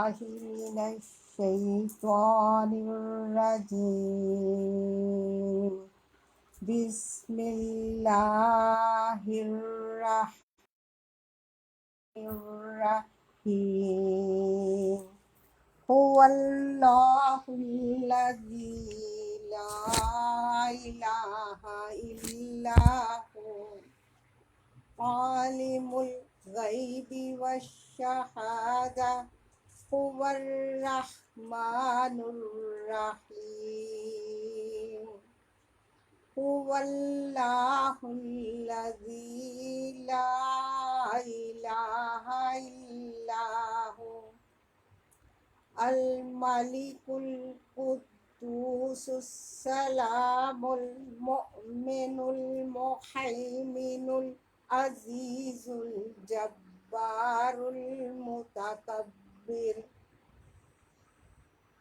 بالله من الشيطان الرجيم بسم الله الرحمن الرحيم هو الله الذي لا إله إلا هو عالم الغيب والشهادة هو الرحمن الرحيم هو الله الذي لا إله إلا هو الملك القدوس السلام المؤمن المهيمن العزيز الجبار المتكبر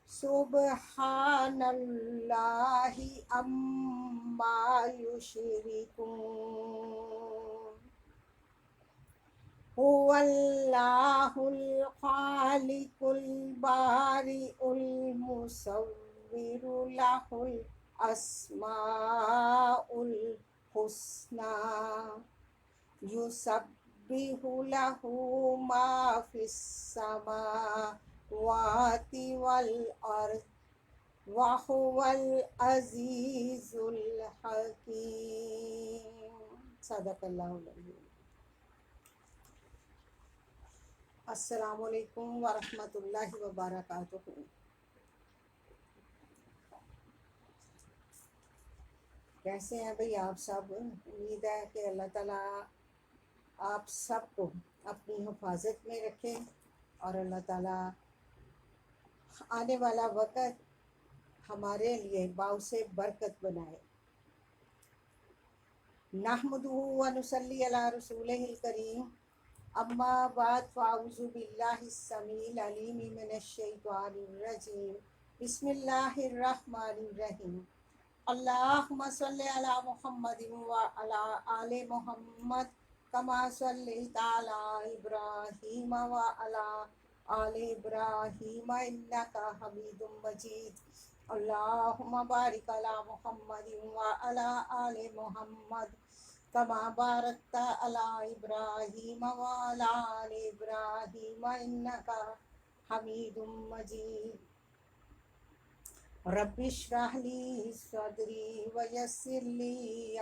سبحان الله عما يشركون هو الله الخالق البارئ المصور له الأسماء الحسنى يسبح له ما في السماوات والأرض وهو العزيز الحكيم صدق اللہ العظیم۔ السلام علیکم ورحمۃ اللہ وبرکاتہ۔ کیسے ہیں بھئی آپ سب؟ امید ہے کہ اللہ تعالیٰ آپ سب کو اپنی حفاظت میں رکھیں اور اللہ تعالیٰ آنے والا وقت ہمارے لیے باعث برکت بنائے۔ نحمدہ ونصلی علی رسولہ الکریم، اما بعد فاعوذ باللہ السمیع العلیم من الشیطان الرجیم، بسم اللہ الرحمن الرحیم، اللہم صلی علی محمد وعلی آل محمد کما صلیت علی ابراہیم وعلی آل ابراہیم انک حمید مجید، اللہم بارک علی محمد وعلی آل محمد کما بارکت علی ابراہیم وعلی آل ابراہیم انک حمید مجید۔ رب اشرح لی صدری ویسر لی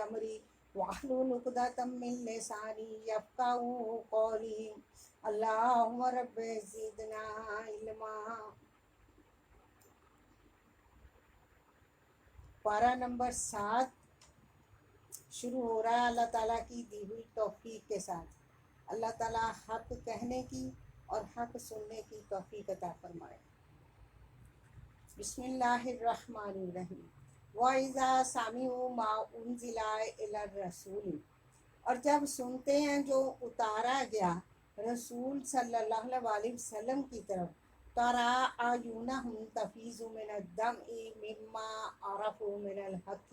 امری واحلل عقدۃ من لسانی یفقہوا قولی، اللہم رب زدنا علما۔ پارہ نمبر 7 شروع ہو رہا ہے اللہ تعالیٰ کی دی ہوئی توفیق کے ساتھ۔ اللہ تعالیٰ حق کہنے کی اور حق سننے کی توفیق عطا فرمائے۔ بسم اللہ الرحمن الرحیم۔ وَإِذَا سَمِعُوا مَا أُنزِلَ إِلَى الرَّسُولِ، اور جب سنتے ہیں جو اتارا گیا رسول صلی اللہ علیہ وسلم کی طرف، تَرَىٰ أَعْيُنَهُمْ تَفِيضُ مِنَ الدَّمْعِ مِمَّا عَرَفُوا مِنَ الْحَقِّ،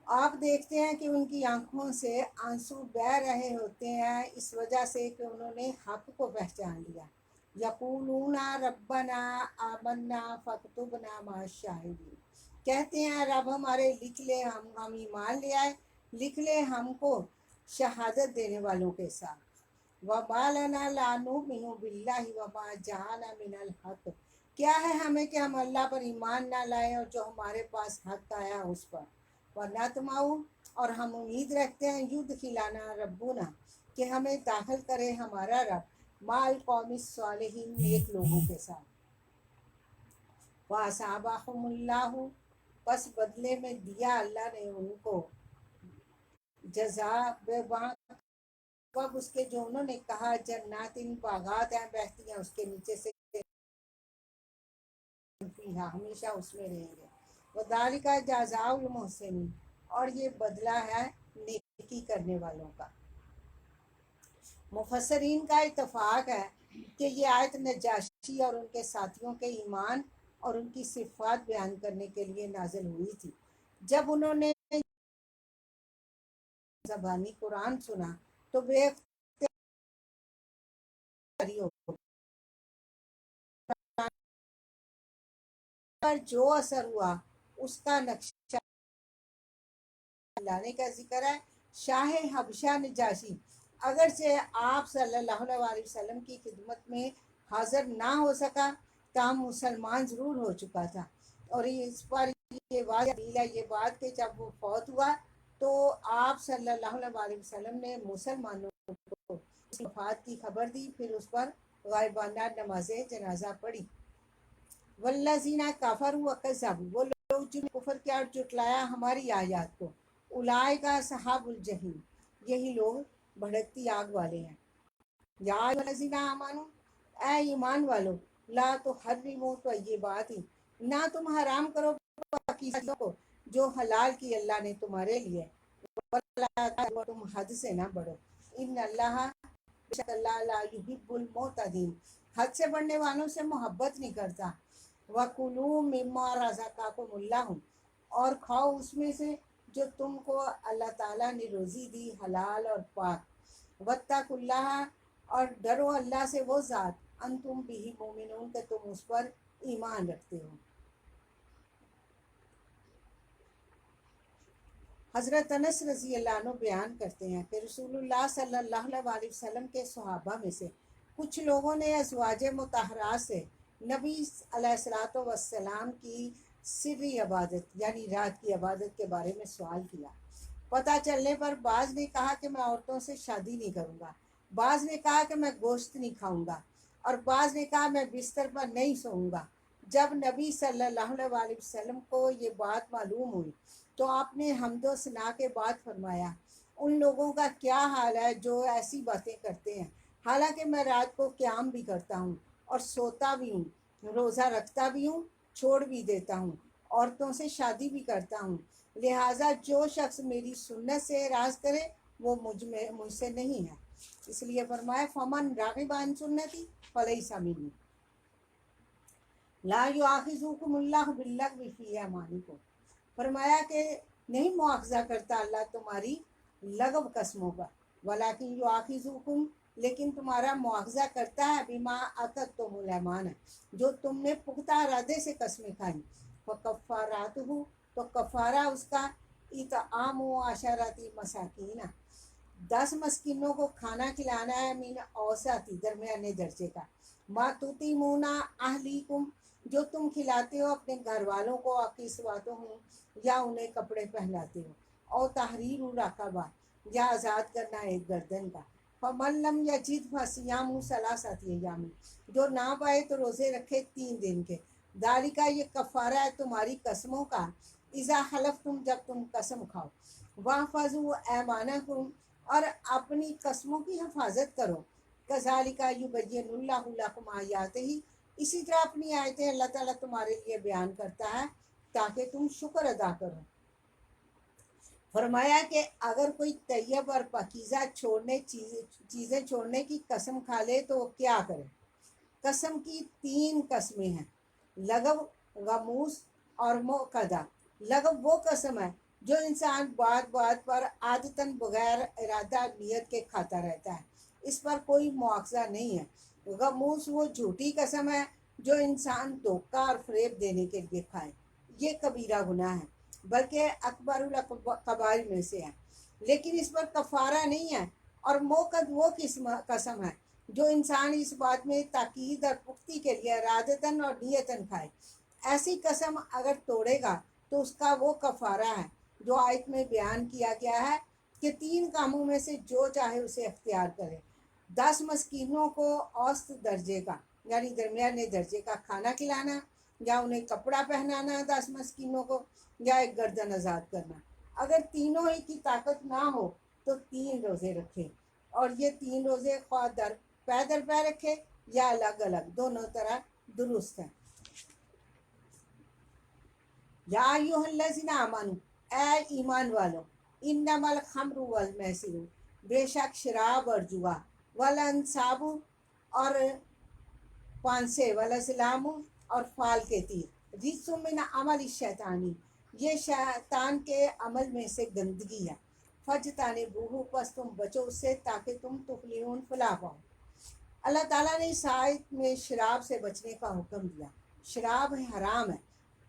آپ دیکھتے ہیں کہ ان کی آنکھوں سے آنسو بہہ رہے ہوتے ہیں اس وجہ سے کہ انہوں نے حق کو پہچان لیا۔ یقولون ربنا آمنا فاکتبنا مع الشاہدین، کہتے ہیں رب ہمارے لکھ لے، ہم ایمان لے آئے، لکھ لے ہم کو شہادت دینے والوں کے ساتھ۔ وما لنا لا نؤمن باللہ وما جاءنا من الحق، کیا ہے ہمیں کہ ہم اللہ پر ایمان نہ لائیں اور جو ہمارے پاس حق آیا اس پر۔ وَنَطْمَعُ، اور ہم امید رکھتے ہیں یدخلنا ربنا، کہ ہمیں داخل کرے ہمارا رب مع القوم الصالحین، نیک لوگوں کے ساتھ۔ وَأَصَابَهُمُ اللَّهُ، پس بدلے میں دیا اللہ نے ان کو جزا وب اس کے جو انہوں نے کہا، جنات باغات ہیں بہتی ہیں اس کے نیچے سے، ہمیشہ اس میں رہیں گے۔ وَذَلِكَ جَزَاءُ الْمُحْسِنِينَ، اور یہ بدلہ ہے نیکی کرنے والوں کا۔ مفسرین کا اتفاق ہے کہ یہ آیت نجاشی اور ان کے ساتھیوں کے ایمان اور ان کی صفات بیان کرنے کے لیے نازل ہوئی تھی۔ جب انہوں نے زبانی قرآن سنا تو بے اختیاری ہو پر جو اثر ہوا اس کا نقشہ لانے کا ذکر ہے۔ شاہ حبشہ نجاشی اگرچہ آپ صلی اللہ علیہ وسلم کی خدمت میں حاضر نہ ہو سکا تاہم مسلمان ضرور ہو چکا تھا، اور اس پر یہ بات کہ جب وہ فوت ہوا تو آپ صلی اللہ علیہ وسلم نے مسلمانوں کو اس وفات کی خبر دی، پھر اس پر غائبانہ نماز جنازہ پڑھی۔ والذین کفروا وکذبوا، وہ لوگ جن نے کفر کیا اور جھٹلایا ہماری آیات کو، اولئک اصحاب الجحیم، یہی لوگ بھڑکتی آگ والے ہیں۔ یا ایھا الذین آمنوا، اے ایمان والو، لا تحرموا طیبات، نہ تم حرام کرو پاکیزہ چیزوں کو جو حلال کی اللہ نے تمہارے لیے، ولا تعتدوا، تم حد سے نہ بڑھو، ان اللہ، بے شک اللہ لا یحب المعتدین، حد سے بڑھنے والوں سے محبت نہیں کرتا۔ وَكُلُوا مِمَّا رَزَقَكُمُ اللَّهُ، اور کھاؤ اس میں سے جو تم کو اللہ تعالیٰ نے روزی دی حلال اور پاک۔ وَاتَّقُوا اللَّهَ، اور ڈرو اللہ سے وہ ذات، انتم بہ مؤمنون، کہ تم اس پر ایمان رکھتے ہو۔ حضرت انس رضی اللہ عنہ بیان کرتے ہیں کہ رسول اللہ صلی اللہ علیہ وسلم کے صحابہ میں سے کچھ لوگوں نے ازواج مطہرات سے نبی علیہ الصلوۃ والسلام کی سری عبادت یعنی رات کی عبادت کے بارے میں سوال کیا۔ پتہ چلنے پر بعض نے کہا کہ میں عورتوں سے شادی نہیں کروں گا، بعض نے کہا کہ میں گوشت نہیں کھاؤں گا، اور بعض نے کہا میں بستر پر نہیں سوؤں گا۔ جب نبی صلی اللہ علیہ وسلم کو یہ بات معلوم ہوئی تو آپ نے حمد و ثنا کے بعد فرمایا، ان لوگوں کا کیا حال ہے جو ایسی باتیں کرتے ہیں، حالانکہ میں رات کو قیام بھی کرتا ہوں اور سوتا بھی ہوں، روزہ رکھتا بھی ہوں، چھوڑ بھی دیتا ہوں، عورتوں سے شادی بھی کرتا ہوں، لہٰذا جو شخص میری سنت سے اعراض کرے وہ مجھ سے نہیں ہے۔ اس لیے فرمایا فمن راغب عن سنتی فلیس منی، لا یؤاخذکم اللہ باللغو فی ایمانکم، فرمایا کہ نہیں مواخذہ کرتا اللہ تمہاری لغو قسموں پر، ولیکن یؤاخذکم، لیکن تمہارا مواخذہ کرتا ہے بما عقدتم الایمان، جو تم نے پختہ ارادے سے قسمیں کھائیں، فکفاراتہ، تو کفارہ اس کا اطعام عشرۃ مساکین، 10 مسکینوں کو کھانا کھلانا ہے، من اوسط، درمیانے درجے کا، ما تطعمون اہلیکم، جو تم کھلاتے ہو اپنے گھر والوں کو، کسوتہم ہوں یا انہیں کپڑے پہناتے ہو، او تحریر رقبہ، یا آزاد کرنا ایک گردن کا، فمن لم یجد فصیام ثلاثۃ ایام، جو نہ پائے تو روزے رکھے 3 دن کے، ذالک، یہ کفارہ ہے تمہاری قسموں کا، اذا حلفتم، جب تم قسم کھاؤ، واحفظوا ایمانکم، اور اپنی قسموں کی حفاظت کرو، کذالک یبین اللہ لکم آیاتہ، اسی طرح اپنی آیتیں اللہ تعالیٰ تمہارے لیے بیان کرتا ہے تاکہ تم شکر ادا کرو۔ فرمایا کہ اگر کوئی طیب اور پاکیزہ چیزیں چھوڑنے کی قسم کھا لے تو وہ کیا کرے؟ قسم کی 3 قسمیں ہیں، لغو، غموس اور موقدہ۔ لغو وہ قسم ہے جو انسان بات بات پر عادتاً بغیر ارادہ نیت کے کھاتا رہتا ہے، اس پر کوئی مواخذہ نہیں ہے۔ غموس وہ جھوٹی قسم ہے جو انسان دھوکہ اور فریب دینے کے لیے کھائے، یہ کبیرہ گناہ ہے، بلکہ اکبر الکبائر میں سے ہے، لیکن اس پر کفارہ نہیں ہے۔ اور موقد وہ قسم ہے جو انسان اس بات میں تاکید اور پختی کے لیے ارادتاً اور نیتاً کھائے، ایسی قسم اگر توڑے گا تو اس کا وہ کفارہ ہے جو آیت میں بیان کیا گیا ہے کہ 3 کاموں میں سے جو چاہے اسے اختیار کرے، 10 مسکینوں کو اوسط درجے کا یعنی درمیانے درجے کا کھانا کھلانا، یا انہیں کپڑا پہنانا 10 مسکینوں کو، یا ایک گردن آزاد کرنا۔ اگر تینوں ہی کی طاقت نہ ہو تو 3 روزے رکھے، اور یہ 3 روزے خواہ در پہ رکھے یا الگ الگ، دونوں طرح درست ہیں۔ یا ایھا الذین آمنوا، اے ایمان والو، انما الخمر والمیسر، بے شک شراب اور جوا، والانصاب، اور پانسے، والازلام، اور فال کے تیر، رجس من عمل الشیطانی، یہ شیطان کے عمل میں سے گندگی ہے، فاجتنبوہ، پس تم بچو اس سے تاکہ تم تفلحون، فلاح پاؤ۔ اللہ تعالیٰ نے اس آیت میں شراب سے بچنے کا حکم دیا۔ شراب حرام ہے،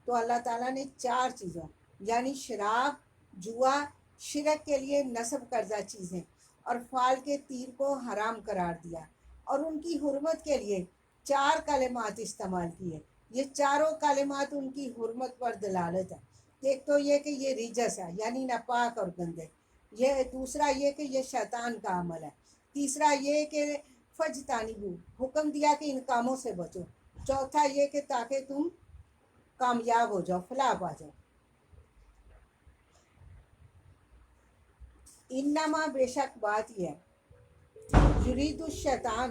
تو اللہ تعالیٰ نے 4 چیزوں یعنی شراب، جوا، شرک کے لیے نصب کردہ چیزیں اور فال کے تیر کو حرام قرار دیا، اور ان کی حرمت کے لیے 4 کلمات استعمال کیے۔ یہ چاروں کلمات ان کی حرمت پر دلالت ہے۔ ایک تو یہ کہ یہ ریجس ہے یعنی ناپاک اور گندے، یہ دوسرا یہ کہ یہ شیطان کا عمل ہے، تیسرا یہ کہ فجتانبو حکم دیا کہ ان کاموں سے بچو، چوتھا یہ کہ تاکہ تم کامیاب ہو جاؤ، فلاح پا جاؤ۔ انما بے شک بات یہ ہے، یرید الشیطان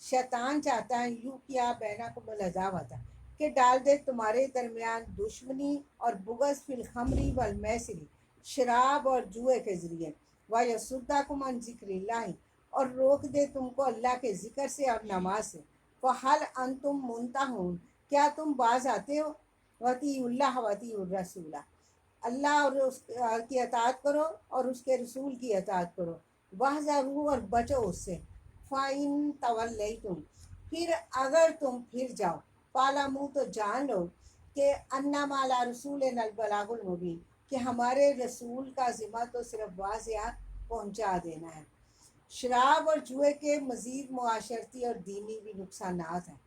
شیطان چاہتا ہے، یوں کیا بینکم العداوۃ کہ ڈال دے تمہارے درمیان دشمنی اور بغض فی الخمر والمیسر شراب اور جوئے کے ذریعے، ویصدکم عن ذکر اللہ اور روک دے تم کو اللہ کے ذکر سے اور نماز سے۔ فہل انتم منتہون کیا تم باز آتے ہو؟ وَأَطِیعُوا اللَّهَ وَأَطِیعُوا الرَّسُولَ اللہ اور اس کی اطاعت کرو اور اس کے رسول کی اطاعت کرو، واحذروا اور بچو اس سے۔ فَإِن تَوَلَّیْتُمْ پھر اگر تم پھر جاؤ، فَاعْلَمُوا تو جان لو کہ انما علی رسولنا البلاغ المبین کہ ہمارے رسول کا ذمہ تو صرف واضح پہنچا دینا ہے۔ شراب اور جوئے کے مزید معاشرتی اور دینی بھی نقصانات ہیں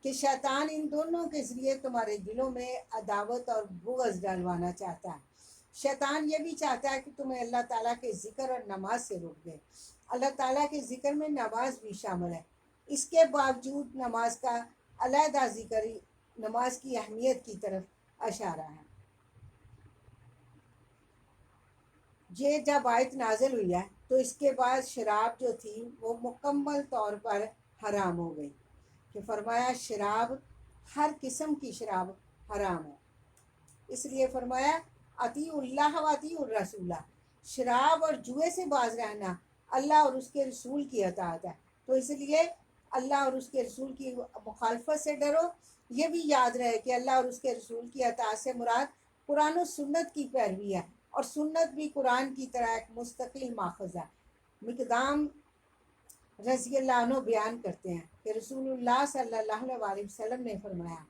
کہ شیطان ان دونوں کے ذریعے تمہارے دلوں میں عداوت اور بغض ڈالوانا چاہتا ہے۔ شیطان یہ بھی چاہتا ہے کہ تمہیں اللہ تعالیٰ کے ذکر اور نماز سے روک دے۔ اللہ تعالیٰ کے ذکر میں نماز بھی شامل ہے، اس کے باوجود نماز کا علیحدہ ذکر نماز کی اہمیت کی طرف اشارہ ہے۔ یہ جب آیت نازل ہوئی ہے تو اس کے بعد شراب جو تھی وہ مکمل طور پر حرام ہو گئی، کہ فرمایا شراب ہر قسم کی شراب حرام ہے۔ اس لیے فرمایا اطیعوا اللہ و اطیعوا الرسول، شراب اور جوئے سے باز رہنا اللہ اور اس کے رسول کی اطاعت ہے، تو اس لیے اللہ اور اس کے رسول کی مخالفت سے ڈرو۔ یہ بھی یاد رہے کہ اللہ اور اس کے رسول کی اطاعت سے مراد قرآن و سنت کی پیروی ہے، اور سنت بھی قرآن کی طرح ایک مستقل ماخذ ہے۔ مقدام رضی اللہ عنہ بیان کرتے ہیں کہ رسول اللہ صلی اللہ علیہ وسلم نے فرمایا،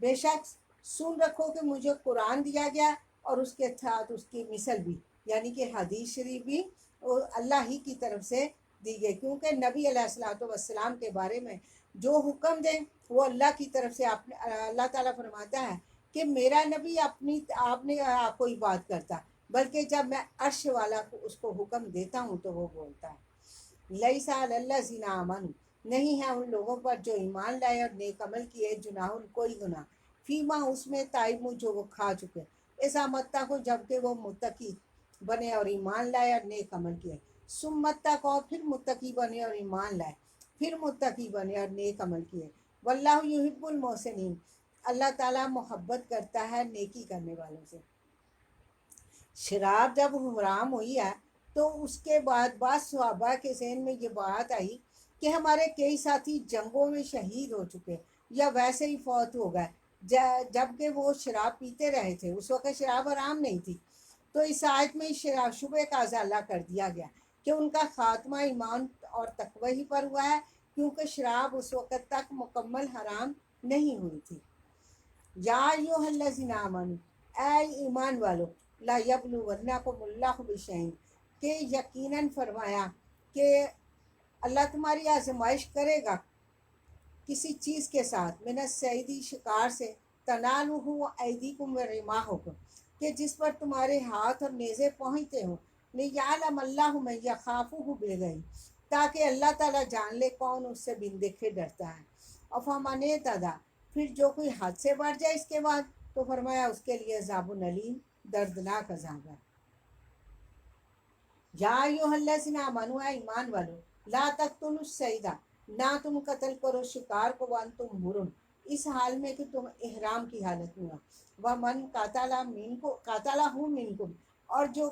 بے شک سن رکھو کہ مجھے قرآن دیا گیا اور اس کے ساتھ اس کی مثل بھی، یعنی کہ حدیث شریف بھی اللہ ہی کی طرف سے دی گئی، کیونکہ نبی علیہ الصلوۃ والسلام کے بارے میں جو حکم دیں وہ اللہ کی طرف سے اللہ تعالیٰ فرماتا ہے کہ میرا نبی اپنی آپ نے کوئی بات کرتا، بلکہ جب میں عرش والا کو اس کو حکم دیتا ہوں تو وہ بولتا ہے۔ لیس علی الذین آمنوا نہیں ہے ان لوگوں پر جو ایمان لائے اور نیک عمل کیے، جناح کوئی گناہ، فیما اس میں تائب جو وہ کھا چکے، ایسا متا کو جب کہ وہ متقی بنے اور ایمان لائے اور نیک عمل کیے، ثم متا کو پھر متقی بنے اور ایمان لائے، پھر متقی بنے اور نیک عمل کیے، واللہ یحب المحسنین اللہ تعالیٰ محبت کرتا ہے نیکی کرنے والوں سے۔ شراب جب حرام ہوئی ہے تو اس کے بعد بعض صحابہ کے ذہن میں یہ بات آئی کہ ہمارے کئی ساتھی جنگوں میں شہید ہو چکے یا ویسے ہی فوت ہو گئے جب کہ وہ شراب پیتے رہے تھے، اس وقت شراب حرام نہیں تھی، تو اس آیت میں شراب شبے کا ازالہ کر دیا گیا کہ ان کا خاتمہ ایمان اور تقوی ہی پر ہوا ہے، کیونکہ شراب اس وقت تک مکمل حرام نہیں ہوئی تھی۔ یا ایھا الذین آمنوا اے ایمان والو، لا یبلونکم اللہ بشیء کہ یقیناً فرمایا کہ اللہ تمہاری آزمائش کرے گا کسی چیز کے ساتھ، من الصید شکار سے، تنالہ ایدیکم ورماحکم کہ جس پر تمہارے ہاتھ اور نیزے پہنچتے ہوں، لیعلم اللہ من یخافہ بالغیب تاکہ اللہ تعالیٰ جان لے کون اس سے بن دیکھے ڈرتا ہے۔ افمن اعتدی پھر جو کوئی حد سے بڑھ جائے اس کے بعد، تو فرمایا اس کے لیے عذاب الیم دردناک عذاب ہے۔ یا ایھا الذین آمنوا اے ایمان والو، لا تقتلوا الصید نہ تم قتل کرو شکار کو، وانتم حرم اس حال میں کہ تم احرام کی حالت میں ہو، ومن قاتلہ منکم اور جو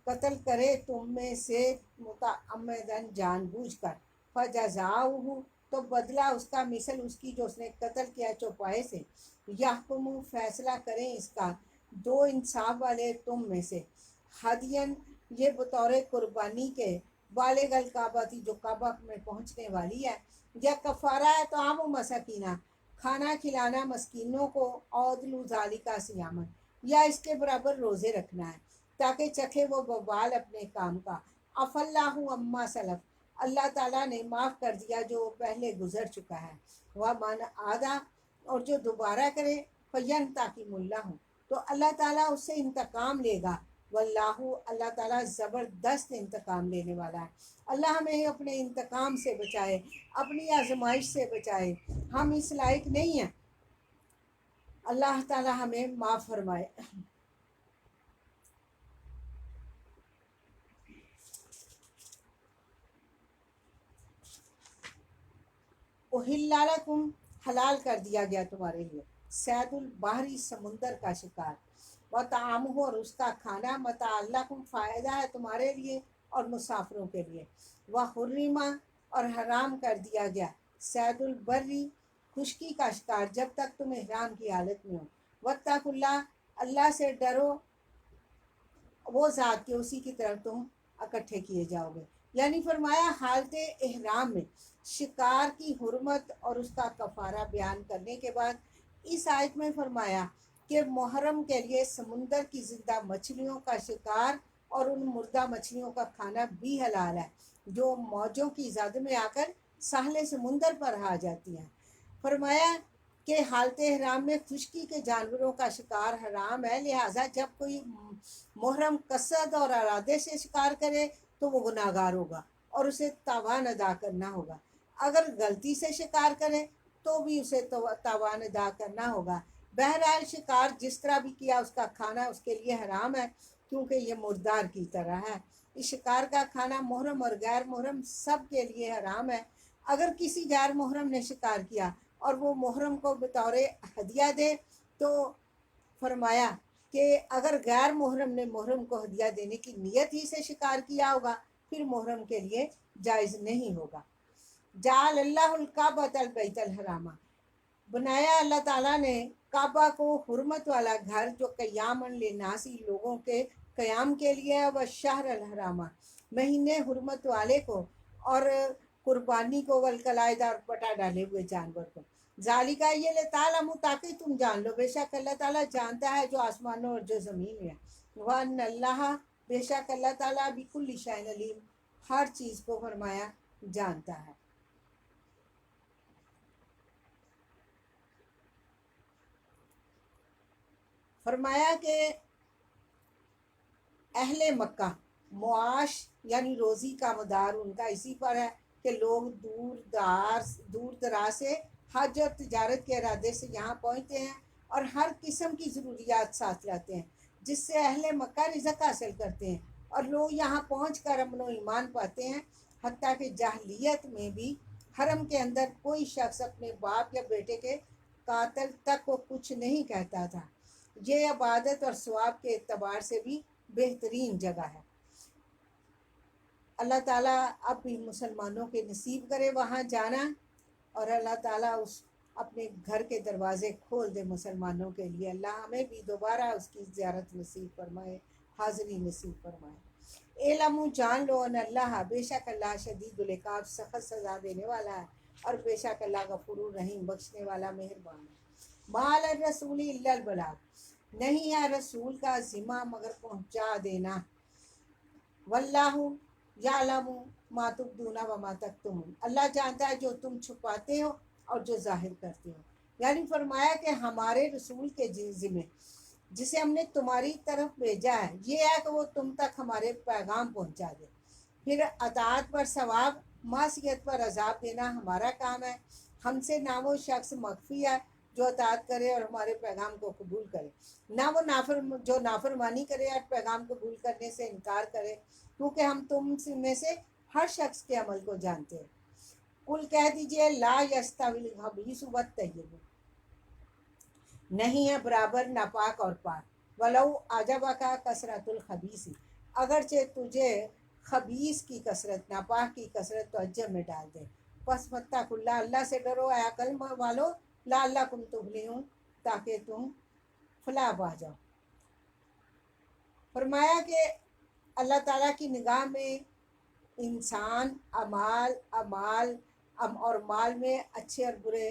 قتل کرے تم میں سے متعمدن جان بوجھ کر، فجزاؤہ تو بدلہ اس کا مثل اس کی جو اس نے قتل کیا چوپائے سے، یحکم فیصلہ کریں اس کا دو انصاف والے تم میں سے، ہدین یہ بطور قربانی کے، بالغ الکعبہ جو کعبہ میں پہنچنے والی ہے، یا کفارہ ہے تو عام و مساکینہ کھانا کھلانا مسکینوں کو، عودل ذالکا سیامن، یا اس کے برابر روزے رکھنا ہے تاکہ چکھے وہ بوال اپنے کام کا۔ اف اللہ عما سلف، اللہ تعالیٰ نے معاف کر دیا جو پہلے گزر چکا ہے۔ وہ من آدھا، اور جو دوبارہ کرے، فین تاکیم اللہ ہوں، تو اللہ تعالیٰ اس سے انتقام لے گا۔ واللہ، اللہ تعالیٰ زبردست انتقام لینے والا ہے۔ اللہ ہمیں اپنے انتقام سے بچائے، اپنی آزمائش سے بچائے، ہم اس لائق نہیں ہیں۔ اللہ تعالیٰ ہمیں معاف فرمائے۔ احل لکم، حلال کر دیا گیا تمہارے لیے، صید البحری، سمندر کا شکار، وطعامہ، اور اس کا کھانا، متاع لکم، فائدہ ہے تمہارے لیے اور مسافروں کے لیے، وحرم، اور حرام کر دیا گیا، صید البری، خشکی کا شکار، جب تک تم احرام کی حالت میں ہو، واتقوا اللہ، اللہ سے ڈرو، وہ ذات کے اسی کی طرف تم اکٹھے کیے جاؤ گے۔ یعنی فرمایا حالت احرام میں شکار کی حرمت اور اس کا کفارہ بیان کرنے کے بعد اس آیت میں فرمایا کہ محرم کے لیے سمندر کی زندہ مچھلیوں کا شکار اور ان مردہ مچھلیوں کا کھانا بھی حلال ہے جو موجوں کی زد میں آ کر ساحل سمندر پر آ جاتی ہیں۔ فرمایا کہ حالت احرام میں خشکی کے جانوروں کا شکار حرام ہے، لہٰذا جب کوئی محرم قصد اور ارادے سے شکار کرے تو وہ گناہ گار ہوگا اور اسے تاوان ادا کرنا ہوگا۔ اگر غلطی سے شکار کرے تو بھی اسے تاوان ادا کرنا ہوگا۔ بہرحال شکار جس طرح بھی کیا اس کا کھانا اس کے لیے حرام ہے، کیونکہ یہ مردار کی طرح ہے۔ اس شکار کا کھانا محرم اور غیر محرم سب کے لیے حرام ہے۔ اگر کسی غیر محرم نے شکار کیا اور وہ محرم کو بطور ہدیہ دے تو فرمایا کہ اگر غیر محرم نے محرم کو ہدیہ دینے کی نیت ہی سے شکار کیا ہوگا پھر محرم کے لیے جائز نہیں ہوگا۔ جعل اللہ الکعبۃ البیت الحرام، بنایا اللہ تعالیٰ نے کعبہ کو حرمت والا گھر جو قیام للناس، لوگوں کے قیام کے لیے ہے، والشہر الحرام، مہینے حرمت والے کو، اور قربانی کو، والقلائد، اور پٹا ڈالے ہوئے جانور کو، ذالکہ، یہ لتعلموا، تاکہ تم جان لو، بے شک اللہ تعالیٰ جانتا ہے جو آسمانوں اور جو زمین میں ہے، وَأَنَّ اللَّهَ، بے شک اللہ تعالیٰ بِكُلِّ شَيْءٍ عَلِيمٌ، ہر چیز کو فرمایا جانتا ہے۔ فرمایا کہ اہل مکہ معاش یعنی روزی کا مدار ان کا اسی پر ہے کہ لوگ دور دراز سے حج اور تجارت کے ارادے سے یہاں پہنچتے ہیں اور ہر قسم کی ضروریات ساتھ لاتے ہیں، جس سے اہل مکہ رزق حاصل کرتے ہیں، اور لوگ یہاں پہنچ کر امن و ایمان پاتے ہیں۔ حتیٰ کہ جاہلیت میں بھی حرم کے اندر کوئی شخص اپنے باپ یا بیٹے کے قاتل تک کو کچھ نہیں کہتا تھا۔ یہ عبادت اور ثواب کے اعتبار سے بھی بہترین جگہ ہے۔ اللہ تعالیٰ اب بھی مسلمانوں کے نصیب کرے وہاں جانا، اور اللہ تعالیٰ اس اپنے گھر کے دروازے کھول دے مسلمانوں کے لیے۔ اللہ ہمیں بھی دوبارہ اس کی زیارت نصیب فرمائے، حاضری نصیب فرمائے۔ اعلموا، جان لو، ان اللہ، بے شک اللہ، شدید العقاب، سخت سزا دینے والا ہے، اور بے شک اللہ غفور الرحیم، بخشنے والا مہربان ہے۔ ما علی الرسول الا البلاغ، نہیں ہے رسول کا ذمہ مگر پہنچا دینا۔ واللہ یعلم ما تبدون وما تکتمون، اللہ جانتا ہے جو تم چھپاتے ہو اور جو ظاہر کرتے ہو۔ یعنی فرمایا کہ ہمارے رسول کے ذمہ، جسے ہم نے تمہاری طرف بھیجا ہے، یہ ہے کہ وہ تم تک ہمارے پیغام پہنچا دے۔ پھر اطاعت پر ثواب، معصیت پر عذاب دینا ہمارا کام ہے۔ ہم سے نہ وہ شخص مخفی ہے جو اطاعت کرے اور ہمارے پیغام کو قبول کرے، نہ وہ جو نافرمانی کرے اور پیغام قبول کرنے سے انکار کرے، کیونکہ ہم تم میں سے ہر شخص کے عمل کو جانتے ہیں۔ قل کہہ دیجئے، لا یستوی الخبیث والطیب، نہیں ہے برابر ناپاک اور پاک، ولو اعجبک کثرت الخبیث، اگرچہ تجھے خبیث کی کثرت، ناپاک کی کثرت تعجب میں ڈال دے۔ پس واتقوا اللہ، اللہ سے ڈرو اے عقل والو، لعلکم تفلحون، تاکہ تم فلاح پا جاؤ۔ فرمایا کہ اللہ تعالیٰ کی نگاہ میں انسان اور مال میں اچھے اور برے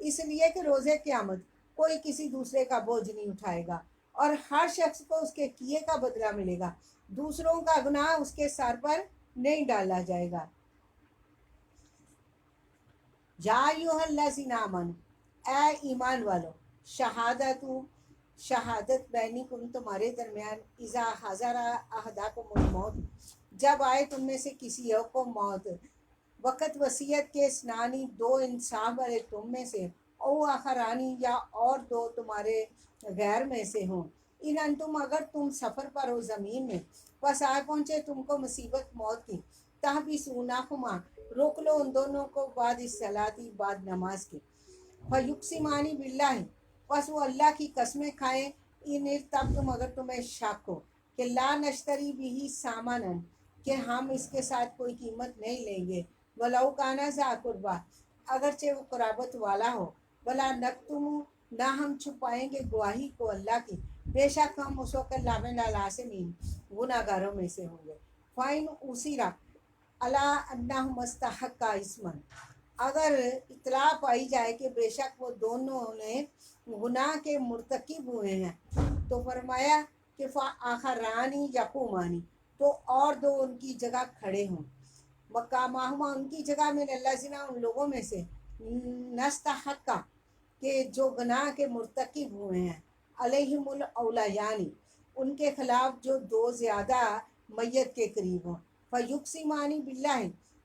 اس لیے کہ روزے قیامت کوئی کسی دوسرے کا بوجھ نہیں اٹھائے گا اور ہر شخص کو اس کے کیے کا بدلہ ملے گا، دوسروں کا گناہ اس کے سر پر نہیں ڈالا جائے گا۔ یا ایھا الذین آمنوا، اے ایمان والو، شہادت بینکم، تمہارے درمیان، اذا حضر احدکم الموت، جب آئے تم میں سے کسی ایک کو موت، وقت وصیت کے اسنانی، دو انصاف والے تم میں سے، او آخرانی، یا اور دو تمہارے غیر میں سے ہوں، ان انتم، اگر تم سفر پر ہو زمین میں، پس آ پہنچے تم کو مصیبت موت کی، تحبسونہما، روک لو ان دونوں کو، بعد الصلاۃ، بعد نماز کے، فیقسمان باللہ، پس وہ اللہ کی قسمیں کھائیں، ان ارتبتم، اگر تمہیں شک ہو، کہ لا نشتری بھی سامانا، کہ ہم اس کے ساتھ کوئی قیمت نہیں لیں گے، ولو کانا ذا قربا، اگرچہ وہ قرابت والا ہو، ولا نکتم، نہ ہم چھپائیں گے گواہی کو اللہ کی، بے شک ہم اس وقت لامن العاصمین، گناہ گاروں میں سے ہوں گے۔ فائن اسیرا علی انہم استحقا اسما، اگر اطلاع پائی جائے کہ بے شک وہ دونوں نے گناہ کے مرتکب ہوئے ہیں، تو فرمایا کہ فآخرانی یقومانی، تو اور دو ان کی جگہ کھڑے ہوں، مقامہما، ان کی جگہ میں، الذین، ان لوگوں میں سے، نستحقا، کہ جو گناہ کے مرتکب ہوئے ہیں، علیہم الاولیانی، ان کے خلاف جو دو زیادہ میت کے قریب ہوں، فیقسمان باللہ،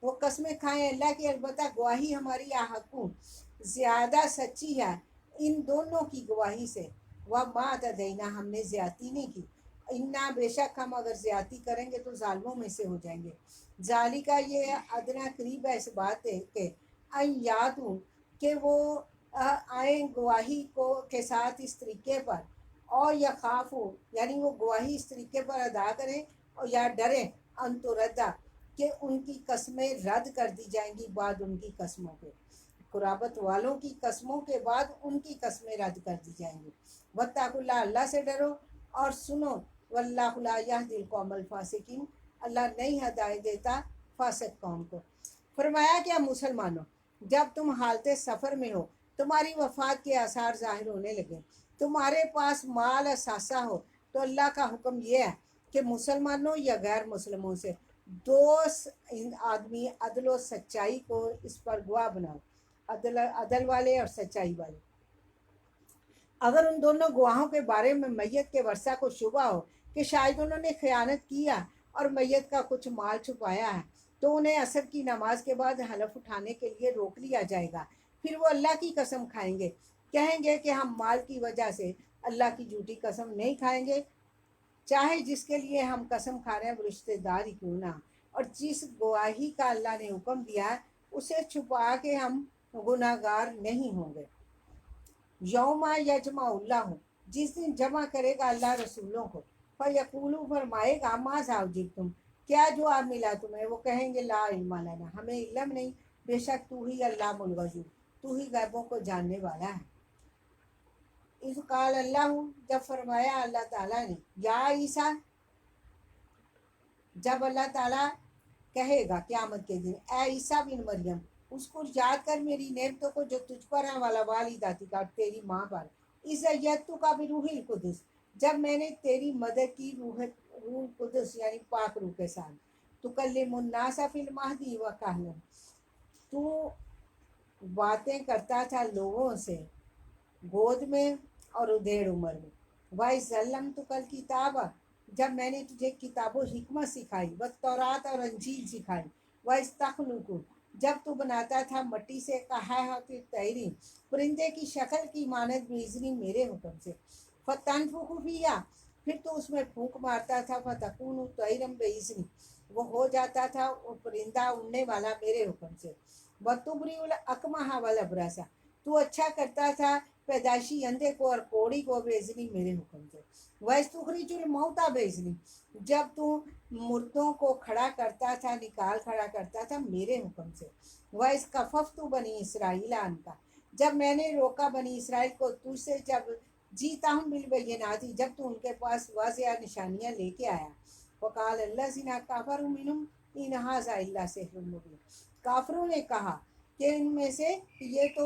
وہ قسمیں کھائیں اللہ کی، البتہ گواہی ہماری احق، زیادہ سچی ہے ان دونوں کی گواہی سے، وما اعتدینا، ہم نے زیادتی نہیں کی، انا، بے شک ہم اگر زیادتی کریں گے تو ظالموں میں سے ہو جائیں گے، ذالکہ، یہ ادنا، قریب ہے اس بات کہ ان یاتوں، کہ وہ آئیں گواہی کو کے ساتھ اس طریقے پر، اور یا خافو، یعنی وہ گواہی اس طریقے پر ادا کریں، اور یا ڈریں، ان تردہ، کہ ان کی قسمیں رد کر دی جائیں گی بعد ان کی قسموں کے، قرابت والوں کی قسموں کے بعد ان کی قسمیں رد کر دی جائیں گی، واتقوا اللہ، اللہ سے ڈرو، اور سنو، واللہ لا یہدی القوم الفاسقین، اللہ نہیں ہدایت دیتا فاسق قوم کو۔ فرمایا کہ مسلمانوں، جب تم حالت سفر میں ہو، تمہاری وفات کے آثار ظاہر ہونے لگے، تمہارے پاس مال اثاثہ ہو، تو اللہ کا حکم یہ ہے کہ مسلمانوں یا غیر مسلموں سے دو آدمی عدل و سچائی کو اس پر گواہ بناؤ، عدل والے اور سچائی والے۔ اگر ان دونوں گواہوں کے بارے میں میت کے ورثہ کو شبہ ہو کہ شاید انہوں نے خیانت کیا اور میت کا کچھ مال چھپایا ہے، تو انہیں عصر کی نماز کے بعد حلف اٹھانے کے لیے روک لیا جائے گا، پھر وہ اللہ کی قسم کھائیں گے، کہیں گے کہ ہم مال کی وجہ سے اللہ کی جھوٹی قسم نہیں کھائیں گے، چاہے جس کے لیے ہم قسم کھا رہے ہیں وہ رشتہ دار ہی کیوں نہ، اور جس گواہی کا اللہ نے حکم دیا ہے اسے چھپا کے ہم گناہ گار نہیں ہوں گے۔ یوم یجمع اللہ، جس دن جمع کرے گا اللہ رسولوں کو، فیقول، فرمائے گا، ماذا اجبتم، کیا جواب ملا تمہیں، وہ کہیں گے لا علم لنا، ہمیں علم نہیں، بے شک تو ہی علام الغیوب، تو ہی غیبوں کو جاننے والا ہے۔ اذ قال اللہ، جب فرمایا اللہ تعالیٰ نے، یا عیسیٰ، جب اللہ تعالیٰ کہے گا قیامت کے دن، اے عیسیٰ بن مریم، اس کو یاد کر میری نعمتوں کو جو تجھ پر ہیں، والا والداتی کا، تیری ماں پر، اس ایتو کا بھی روح القدس، جب میں نے تیری مدد کی روح القدس یعنی پاک روح کے ساتھ، تکلم الناس فی المہدی و کہلا، تو باتیں کرتا تھا لوگوں سے گود میں اور ادھیڑ عمر میں، وَإِذْ الکتاب، جب میں نے تجھے کتاب و حکمت سکھائی، والتورات، اور انجیل سکھائی، وَإِذْ تَخْلُقُ، جب تو بناتا تھا مٹی سے، کہاہت الطَّیْرِ، پرندے کی شکل کی مانند، بِإِذْنِی، میرے حکم سے، فَتَنفُخُ فِیہا، پھر تو اس میں پھونک مارتا تھا، فَتَکُونُ طَیْرًا بِإِذْنِی، وہ ہو جاتا تھا وہ پرندہ اڑنے والا میرے حکم سے، وَتُبْرِئُ الْأَکْمَحَ وَالْأَبْرَصَ، تو اچھا کرتا تھا پیدائشی اندھے کو اور کوڑی کو، بِإِذْنِی، میرے حکم سے، وَإِذْ الموتیٰ بِإِذْنِی، جب تو مردوں کو کھڑا کرتا تھا، نکال کھڑا کرتا تھا میرے حکم سے، وَإِذْ كَفَفْتُ بَنِي إِسْرَائِیلَ عَنْکَ، جب میں نے روکا بنی اسرائیل کو تجھ سے، جب جیتا ہوں بالبینات، جب تو ان کے پاس واضح نشانیاں لے کے آیا، وقال الذین کفروا منہم ان ھذا الا سحر مبین، کافروں نے کہا کہ ان میں سے یہ تو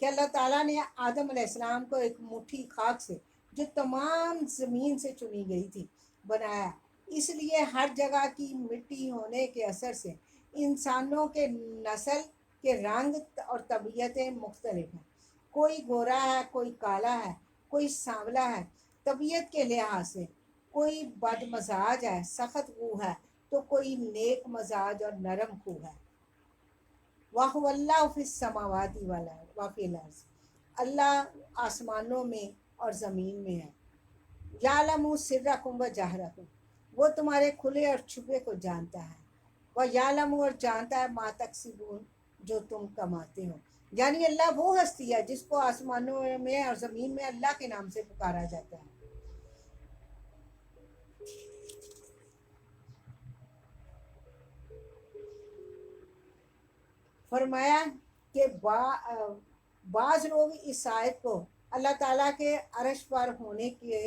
کہ اللہ تعالیٰ نے آدم علیہ السلام کو ایک مٹھی خاک سے جو تمام زمین سے چنی گئی تھی بنایا، اس لیے ہر جگہ کی مٹی ہونے کے اثر سے انسانوں کے نسل کے رنگ اور طبیعتیں مختلف ہیں، کوئی گورا ہے، کوئی کالا ہے، کوئی سانولا ہے طبیعت کے لحاظ سے، کوئی بد مزاج ہے، سخت خو ہے، تو کوئی نیک مزاج اور نرم خو ہے۔ وَهُوَ اللَّهُ فِي السَّمَاوَاتِ وَفِي الْأَرْضِ، اللہ آسمانوں میں اور زمین میں ہے۔ یعلم سرکم و جہرکم، وہ تمہارے کھلے اور چھپے کو جانتا ہے۔ وہ یعلم، اور جانتا ہے، ما تکسبون، جو تم کماتے ہو۔ یعنی اللہ وہ ہستی ہے جس کو آسمانوں میں اور زمین میں اللہ کے نام سے پکارا جاتا ہے۔ فرمایا کہ بعض لوگ اس آیت کو اللہ تعالیٰ کے عرش پر ہونے کے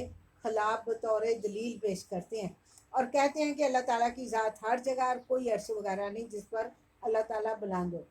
خلاف بطور دلیل پیش کرتے ہیں اور کہتے ہیں کہ اللہ تعالیٰ کی ذات ہر جگہ اور کوئی عرش وغیرہ نہیں جس پر اللہ تعالیٰ بلند ہو۔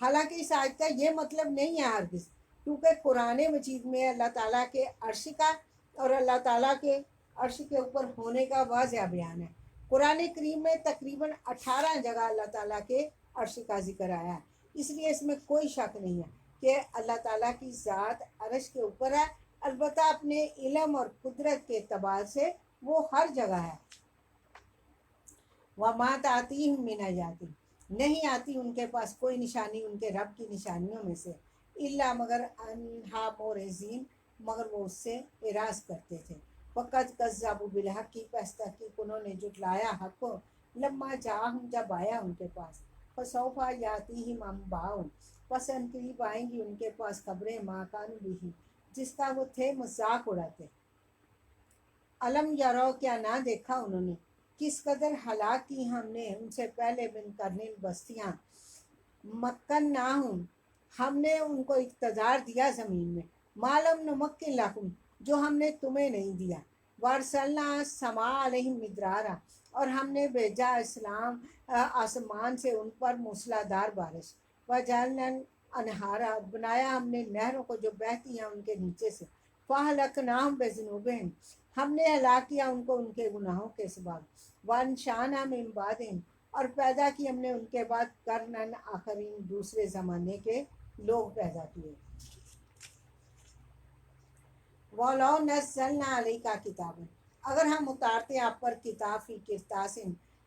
حالانکہ اس آیت کا یہ مطلب نہیں ہے ہرگز، کیونکہ قرآن مجید میں اللہ تعالیٰ کے عرش کا اور اللہ تعالیٰ کے عرش کے اوپر ہونے کا واضح بیان ہے۔ قرآن کریم میں تقریباً 18 جگہ اللہ تعالیٰ کے عرش کا ذکر آیا ہے، اس لیے اس میں کوئی شک نہیں ہے کہ اللہ تعالیٰ کی ذات عرش کے اوپر ہے، البتہ اپنے علم اور قدرت کے اعتبار سے وہ ہر جگہ ہے۔ وَمَا تَأْتِيهِم مِّنْ آیَاتٍ، نہیں آتی ان کے پاس کوئی نشانی ان کے رب کی نشانیوں میں سے، الا مگر انہا مورزین، مگر وہ اس سے اعراض کرتے تھے۔ فقط کذبوا بالحق، پس تحقیق انہوں نے جھٹلایا حق کو، لما جاءہم، جب آیا ان کے پاس، فسوف یاتیہم انباء، پس ان قریب آئیں گی ان کے پاس خبریں، ما کانوا بہ، جس کا وہ تھے مذاق اڑاتے۔ علم یارو، کیا نہ دیکھا انہوں نے کس قدر ہلاک کی ہم نے ان سے پہلے من قرن بستیاں، مکن نہ ہوں، ہم نے ان کو اقتدار دیا زمین میں، معلوم نمکن لکم، جو ہم نے تمہیں نہیں دیا، وارسلنا سما علیہم مدرارا، اور ہم نے بھیجا اسلام آسمان سے ان پر موسلادھار بارش، وجعلنا انہارا، بنایا ہم نے نہروں کو جو بہتی ہیں ان کے نیچے سے، فاہلکناہم بذنوبہم، ہم نے ہلاک کیا ان کو ان کے گناہوں کے سبب، وانشانا من بعدہم، اور پیدا کی ہم نے ان کے بعد کرنن آخرین، دوسرے زمانے کے لوگ پیدا کیے۔ وَلَوْ نَزَّلْنَا عَلَيْكَ كِتَابًا، اگر ہم اتارتے آپ پر کتاب فی کرتاس،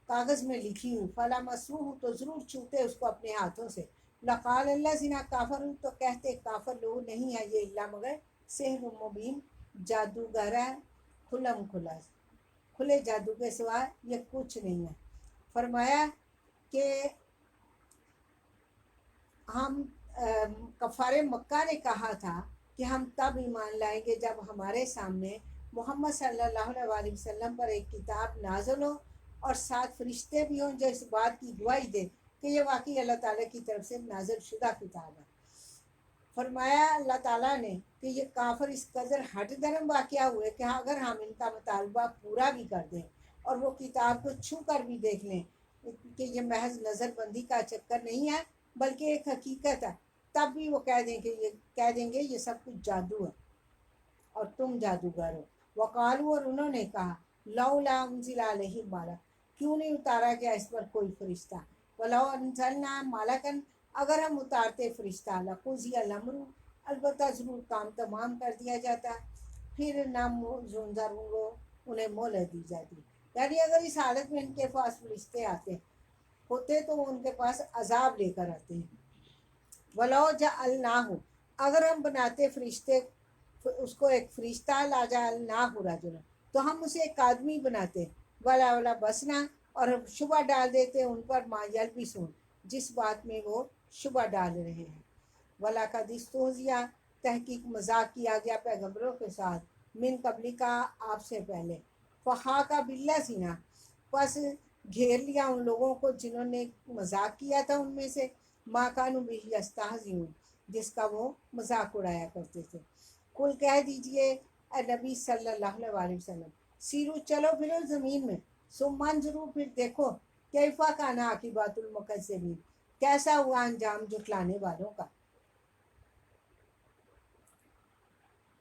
کاغذ میں لکھی ہوئی، فَلَمَسُوهُ، تو ضرور چھوتے اس کو اپنے ہاتھوں سے، لَقَالَ الَّذِينَ كَفَرُوا، تو کہتے کافر لوگ نہیں ہے یہ الا مگر سحر مبین، جادوگر ہے کھلم کھلا، کھلے جادو کے سوا یہ کچھ نہیں ہے۔ فرمایا کہ ہم کفار مکہ نے کہا تھا کہ ہم تب ایمان لائیں گے جب ہمارے سامنے محمد صلی اللہ علیہ وسلم پر ایک کتاب نازل ہو اور ساتھ فرشتے بھی ہوں جو اس بات کی گواہی دے کہ یہ واقعی اللہ تعالیٰ کی طرف سے نازل شدہ کتاب ہے۔ فرمایا اللہ تعالیٰ نے کہ یہ کافر اس قدر ہٹ درم واقعہ ہوئے کہ اگر ہم ان کا مطالبہ پورا بھی کر دیں اور وہ کتاب کو چھو کر بھی دیکھ لیں کہ یہ محض نظر بندی کا چکر نہیں ہے بلکہ ایک حقیقت ہے، تب بھی وہ کہہ دیں گے یہ سب کچھ جادو ہے اور تم جادوگر ہو۔ وقالو، اور انہوں نے کہا، لولا انزل علیہ ملک، کیوں نہیں اتارا گیا اس پر کوئی فرشتہ، ولو انزلنا ملکن، اگر ہم اتارتے فرشتہ، لقضی الامر، البتہ ضرور کام تمام کر دیا جاتا، پھر نہ ينظرون، انہیں مہلت دی جاتی۔ یعنی اگر اس حالت میں ان کے پاس فرشتے آتے ہوتے تو وہ ان کے پاس عذاب لے کر آتے ہیں۔ ولو جعلناہ، اگر ہم بناتے فرشتے اس کو ایک فرشتہ، لا جعلناہ رجلا، تو ہم اسے ایک آدمی بناتے، ولا بسنا، اور ہم شبہ ڈال دیتے ان پر، ما یلبسون، جس بات میں وہ شبہ ڈال رہے ہیں۔ وَلَقَدِ اسْتُہْزِئَ، تحقیق مذاق کیا گیا پیغمبروں کے ساتھ، من قبلی کا، آپ سے پہلے، فحاق بالذین، پس گھیر لیا ان لوگوں کو جنہوں نے مذاق کیا تھا ان میں سے، ما کانوا بہ یستہزئون، جس کا وہ مذاق اڑایا کرتے تھے۔ کل کہہ دیجئے اے نبی صلی اللہ علیہ وسلم، سیرو، چلو پھرو زمین میں، ثم انظروا، پھر دیکھو، کیف کان عاقبۃ المکذبین، کیسا ہوا انجام جھٹلانے والوں کا۔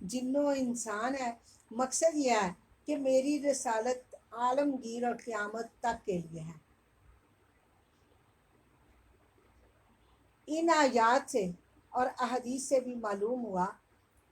جن و انسان ہے، مقصد یہ ہے کہ میری رسالت عالمگیر اور قیامت تک کے لیے ہے۔ ان آیات سے اور احادیث سے بھی معلوم ہوا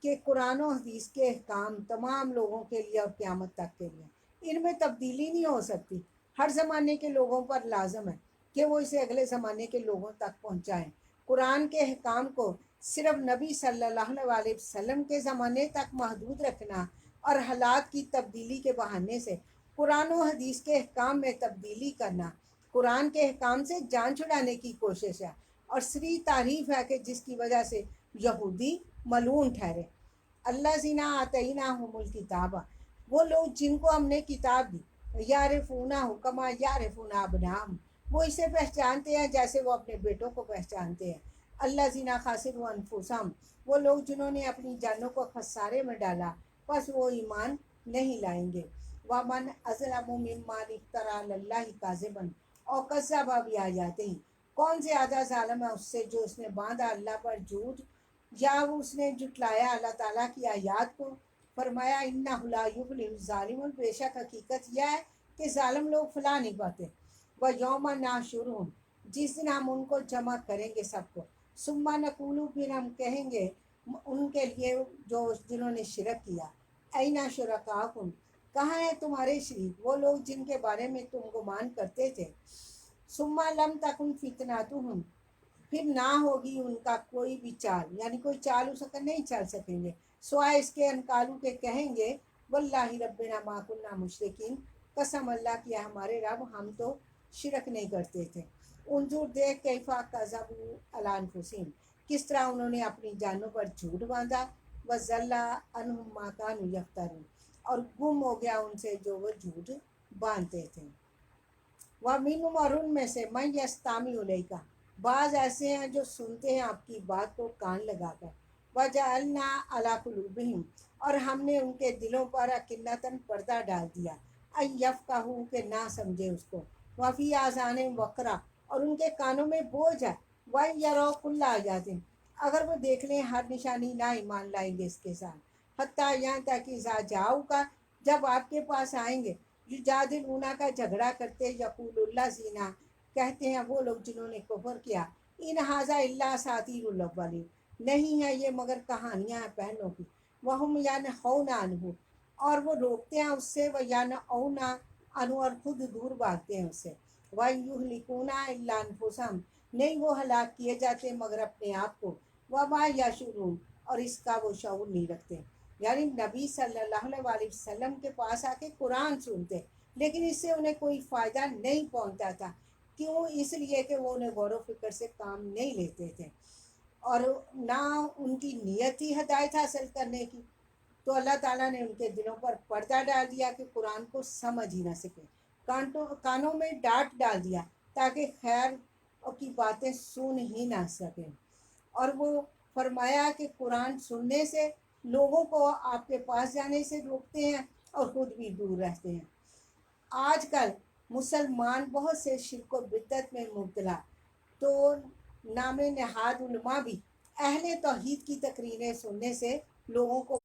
کہ قرآن و حدیث کے احکام تمام لوگوں کے لیے اور قیامت تک کے لیے، ان میں تبدیلی نہیں ہو سکتی۔ ہر زمانے کے لوگوں پر لازم ہے کہ وہ اسے اگلے زمانے کے لوگوں تک پہنچائیں۔ قرآن کے احکام کو صرف نبی صلی اللہ علیہ وسلم کے زمانے تک محدود رکھنا اور حالات کی تبدیلی کے بہانے سے قرآن و حدیث کے احکام میں تبدیلی کرنا، قرآن کے احکام سے جان چھڑانے کی کوشش ہے، اور صریح تعریف ہے کہ جس کی وجہ سے یہودی ملعون ٹھہرے۔ اللہ زینا آتئینہ ہم الکتاب، وہ لوگ جن کو ہم نے کتاب دی، یعرفونہ کما یعرفون ابناہم، وہ اسے پہچانتے ہیں جیسے وہ اپنے بیٹوں کو پہچانتے ہیں۔ اللہ زینا خاسر انفسہم، وہ لوگ جنہوں نے اپنی جانوں کو خسارے میں ڈالا، پس وہ ایمان نہیں لائیں گے۔ ومن اظلم ممن افتری علی اللہ کاذبا او کذب بآیاتہ، کون زیادہ ظالم ہے اس سے جو اس نے باندھا اللہ پر جھوٹ یا اس نے جھٹلایا اللہ تعالیٰ کی آیات کو۔ فرمایا انہ لا یفلح الظالمون، بے شک حقیقت یہ ہے کہ ظالم لوگ فلاح نہیں پاتے۔ ویوم نحشرہم، جس دن ہم ان کو جمع کریں گے سب کو، ثم نقول، پھر ہم کہیں گے ان کے لیے جو جنہوں نے شرک کیا، این شرکاکم، کہاں ہیں تمہارے شریک، وہ لوگ جن کے بارے میں تم گمان کرتے تھے۔ ثم لم تکن فتنتہم، پھر نہ ہوگی ان کا کوئی بھی چال، یعنی کوئی چال اس وقت نہیں چل سکیں گے، سوائے اس کے انکالو کے کہیں گے واللہ ربنا ما کنا مشرکین، قسم اللہ کی ہمارے رب ہم تو شرک نہیں کرتے تھے۔ انظر دیکھ کیفا کذبوا علی انفسہم، کس طرح انہوں نے اپنی جانوں پر جھوٹ باندھا، وضل عنہم ما کانوا یفترون، اور گم ہو گیا ان سے جو وہ جھوٹ باندھتے تھے۔ وَمِنْهُمْ، اور ان میں سے من یستمع الیک، بعض ایسے ہیں جو سنتے ہیں آپ کی بات کو کان لگا کر۔ وَجَعَلْنَا عَلَىٰ قُلُوبِهِمْ، اور ہم نے ان کے دلوں پر اکنتاً پردہ ڈال دیا، ان یفقہوا، کہ نہ سمجھے اس کو، وفی آذانہم وقرا، اور ان کے کانوں میں بوجھ ہے، وَإِن یروا کل آیات، اگر وہ دیکھ لیں ہر نشانی نہ ایمان لائیں گے اس کے ساتھ، حتیٰ یہاں تک اذا جاؤک، جب آپ کے پاس آئیں گے، یجادلونک کا جھگڑا کرتے، یقول الذین، کہتے ہیں وہ لوگ جنہوں نے کفر کیا، ان ھذا الا اساطیر الاولین، نہیں ہے یہ مگر کہانیاں ہیں پہلوں کی، وہم ینہون عنہ، اور وہ روکتے ہیں اس سے، وینأون عنہ، اور خود دور بھاگتے ہیں اس سے، وَإِن الا انفسہم، نہیں وہ ہلاک کیے جاتے مگر اپنے آپ کو، وما یشعرون، اور اس کا وہ شعور نہیں رکھتے۔ یعنی نبی صلی اللہ علیہ وسلم کے پاس آ کے قرآن سنتے، لیکن اس سے انہیں کوئی فائدہ نہیں پہنچتا تھا۔ کیوں؟ اس لیے کہ وہ انہیں غور و فکر سے کام نہیں لیتے تھے، اور نہ ان کی نیت ہی ہدایت حاصل کرنے کی، تو اللہ تعالیٰ نے ان کے دلوں پر پردہ ڈال دیا کہ قرآن کو سمجھ ہی نہ سکیں، کانوں میں ڈانٹ ڈال دیا تاکہ خیر کی باتیں سن ہی نہ سکیں، اور وہ فرمایا کہ قرآن سننے سے لوگوں کو آپ کے پاس جانے سے روکتے ہیں اور خود بھی دور رہتے ہیں۔ آج کل مسلمان بہت سے شرک و بدعت میں مبتلا، تو نام نہاد علماء بھی اہل توحید کی تقریریں سننے سے لوگوں کو،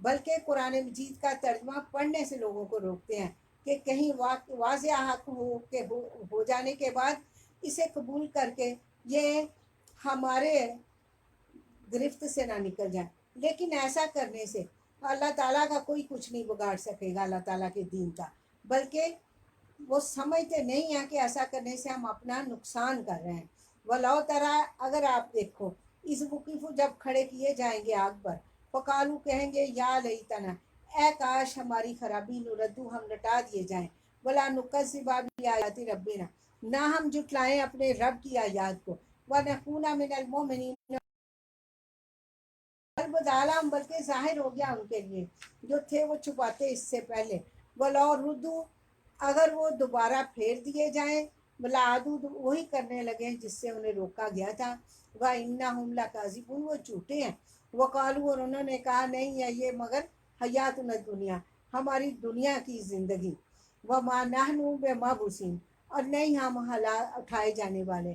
بلکہ قرآن مجید کا ترجمہ پڑھنے سے لوگوں کو روکتے ہیں کہ کہیں واضح حق ہو جانے کے بعد اسے قبول کر کے یہ ہمارے گرفت سے نہ نکل جائیں۔ لیکن ایسا کرنے سے اللہ تعالیٰ کا کوئی کچھ نہیں بگاڑ سکے گا، اللہ تعالیٰ کے دین کا، بلکہ وہ سمجھتے نہیں ہیں کہ ایسا کرنے سے ہم اپنا نقصان کر رہے ہیں۔ وَلَوْ تَرَىٰ، اگر آپ دیکھو، اس وقوف جب کھڑے کیے جائیں گے آگ پر، فقالو، کہیں گے یا لیتنا، اے کاش ہماری خرابی، نردو، ہم لٹا دیے جائیں، ولا نکذب بآیات ربنا، نہ ہم جھٹلائیں اپنے رب کی آیات کو، ونکون من المؤمنین، البدالم، بلکہ ظاہر ہو گیا ان کے لیے جو تھے وہ چھپاتے اس سے پہلے، ولو ردو، اگر وہ دوبارہ پھیر دیے جائیں، بلادو، وہی کرنے لگے جس سے انہیں روکا گیا تھا، وَإِنَّهُمْ لَكَاذِبُونَ، وہ جھوٹے ہیں، وقالو، اور انہوں نے کہا نہیں ہے یہ مگر حیاتنا الدنیا، ہماری دنیا کی زندگی، وما نحن بمبعوثین، اور نہیں ہم اٹھائے جانے والے،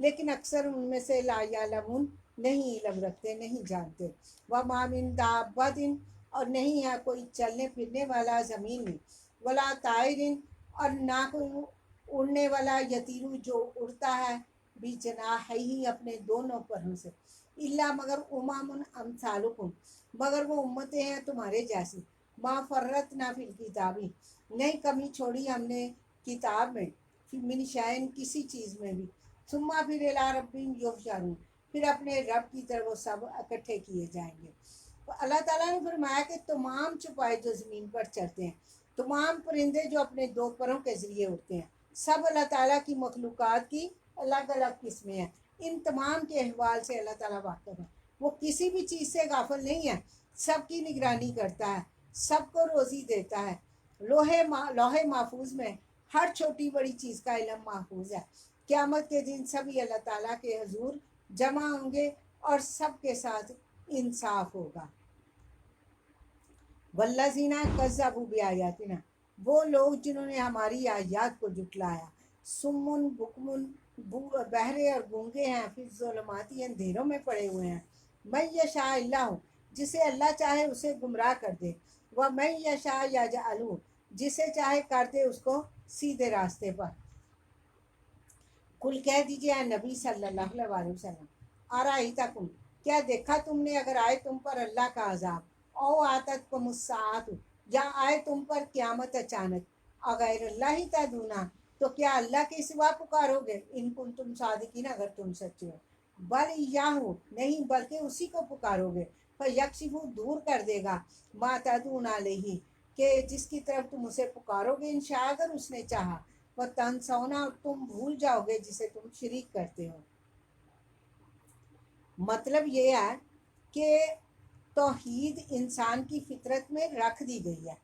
لیکن اکثر ان میں سے لا یعلمون نہیں علم رکھتے، نہیں جانتے۔ وما من دابۃ اور نہیں ہے کوئی چلنے پھرنے والا زمین میں، ولا طائر اور نہ کوئی اڑنے والا، یطیرو جو اڑتا ہے، بھی جناحیہ اپنے دونوں پروں سے، الا مگر امم امثالکم مگر وہ امتیں ہیں تمہارے جیسی، ما فرطنا فی الکتابی نہیں کمی چھوڑی ہم نے کتاب میں، من شیء کسی چیز میں بھی، ثم پھر الی ربہم یحشرون پھر اپنے رب کی طرف وہ سب اکٹھے کیے جائیں گے۔ تو اللہ تعالیٰ نے فرمایا کہ تمام چوپائے جو زمین پر چلتے ہیں، تمام پرندے جو اپنے دو پروں کے ذریعے اڑتے ہیں، سب اللہ تعالیٰ کی مخلوقات کی الگ الگ قسمیں ہیں، ان تمام کے احوال سے اللہ تعالیٰ واقف ہے، وہ کسی بھی چیز سے غافل نہیں ہے، سب کی نگرانی کرتا ہے، سب کو روزی دیتا ہے۔ لوح محفوظ میں ہر چھوٹی بڑی چیز کا علم محفوظ ہے۔ قیامت کے دن سبھی اللہ تعالیٰ کے حضور جمع ہوں گے اور سب کے ساتھ انصاف ہوگا۔ والذین کذبوا بآیاتنا وہ لوگ جنہوں نے ہماری آیات کو جھٹلایا، سمن بکمن بہرے اور گونگے ہیں، پھر ظلماتی اندھیروں میں پڑے ہوئے ہیں، من یشاء اللہ جسے اللہ چاہے اسے گمراہ کر دے، ومن یشاء یجعلہ جسے چاہے کر دے اس کو سیدھے راستے پر۔ کل کہہ دیجیے اے نبی صلی اللہ علیہ وسلم، ارائیتکم کیا دیکھا تم نے اگر آئے تم پر اللہ کا عذاب، او آتتکم الساعۃ یا آئے تم پر قیامت اچانک، اغیر اللہ تدعونا تو کیا اللہ کے سوا پکارو گے، ان کنتم صادقین اگر تم سچے ہو، بل ایاہ نہیں بلکہ اسی کو پکارو گے، فیکشف دور کر دے گا، ما تدعون علیہ کہ جس کی طرف تم اسے پکارو گے انشاء اگر اس نے چاہا، وَتَنْسَوْنَ اور تم بھول جاؤ گے جسے تم شریک کرتے ہو۔ مطلب یہ ہے کہ توحید انسان کی فطرت میں رکھ دی گئی ہے،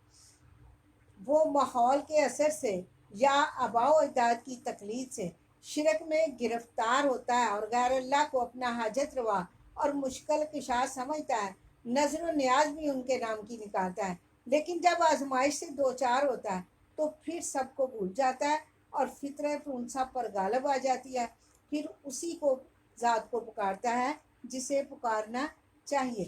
وہ ماحول کے اثر سے یا آباء و اجداد کی تقلید سے شرک میں گرفتار ہوتا ہے اور غیر اللہ کو اپنا حاجت روا اور مشکل کشا سمجھتا ہے، نظر و نیاز بھی ان کے نام کی نکالتا ہے، لیکن جب آزمائش سے دو چار ہوتا ہے تو پھر سب کو بھول جاتا ہے اور فطرت ان سب پر غالب آ جاتی ہے، پھر اسی کو ذات کو پکارتا ہے جسے پکارنا چاہیے۔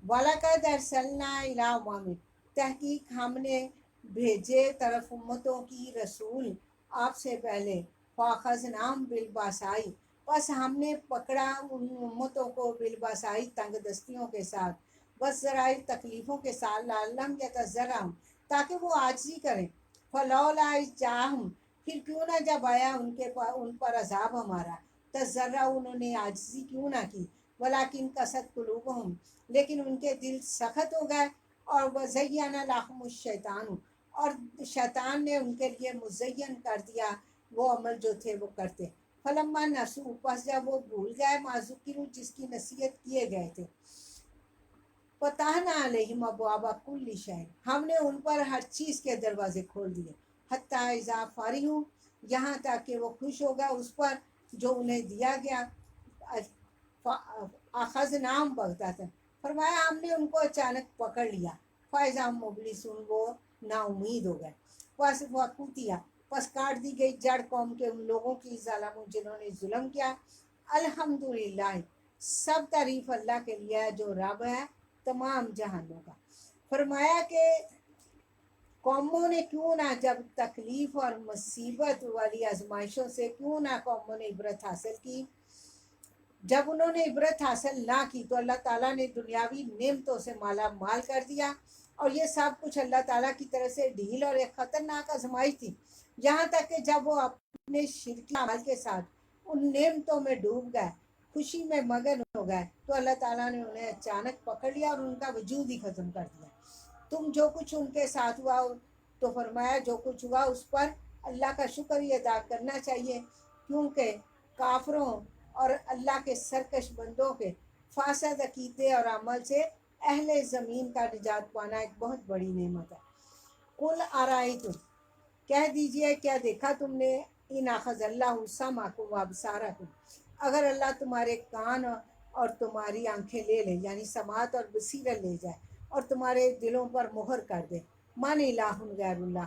وَلَقَدْ أَرْسَلْنَا إِلَىٰ أُمَمٍ تحقیق ہم نے بھیجے طرف امتوں کی رسول آپ سے پہلے، فَأَخَذْنَاهُمْ بِالْبَأْسَاءِ پس ہم نے پکڑا ان امتوں کو بالباسائی تنگ دستیوں کے ساتھ، والضراء تکلیفوں کے ساتھ، لعلہم یتضرعون تاکہ وہ عاجزی کریں، فلولا اذ جاءہم پھر کیوں نہ جب آیا ان پر عذاب ہمارا، تضرعوا انہوں نے عاجزی کیوں نہ کی، ولیکن قست قلوبہم لیکن ان کے دل سخت ہو گئے، اور وزین لہم الشیطان اور شیطان نے ان کے لیے مزین کر دیا وہ عمل جو تھے وہ کرتے، فلما نسوا پس جب وہ بھول گئے، ما ذکروا جس کی نصیحت کیے گئے تھے، فتحنا علیہم ابواب کل شیء ہم نے ان پر ہر چیز کے دروازے کھول دیے، حتی اذا فرحوا یہاں تک کہ وہ خوش ہو گئے اس پر جو انہیں دیا گیا، اخذناہم بغتۃ فرمایا ہم نے ان کو اچانک پکڑ لیا، فاذا ہم مبلسون وہ نا امید ہو گئے، پس وقوتیا پس کاٹ دی گئی جڑ قوم کے ان لوگوں کی ظالموں جنہوں نے ظلم کیا۔ الحمدللہ سب تعریف اللہ کے لیے ہے جو رب ہے تمام جہانوں کا۔ فرمایا کہ قوموں نے کیوں نہ جب تکلیف اور مصیبت والی آزمائشوں سے کیوں نہ قوموں نے عبرت حاصل کی، جب انہوں نے عبرت حاصل نہ کی تو اللہ تعالیٰ نے دنیاوی نعمتوں سے مالا مال کر دیا، اور یہ سب کچھ اللہ تعالیٰ کی طرف سے ڈھیل اور ایک خطرناک آزمائش تھی، یہاں تک کہ جب وہ اپنے شرکی عمل کے ساتھ ان نعمتوں میں ڈوب گئے، خوشی میں مگن ہو گئے، تو اللہ تعالیٰ نے انہیں اچانک پکڑ لیا اور ان کا وجود ہی ختم کر دیا۔ تم جو کچھ ان کے ساتھ ہوا تو فرمایا جو کچھ ہوا اس پر اللہ کا شکر ہی ادا کرنا چاہیے، کیونکہ کافروں اور اللہ کے سرکش بندوں کے فاسد عقیدے اور عمل سے اہل زمین کا نجات پانا ایک بہت بڑی نعمت ہے۔ قل ارائیتم کہہ دیجئے کیا دیکھا تم نے، ان اخذ اللہ سمعکم وابصارکم اگر اللہ تمہارے کان اور تمہاری آنکھیں لے لے، یعنی سماعت اور بصیرت لے جائے اور تمہارے دلوں پر مہر کر دے، من الہ غیر اللہ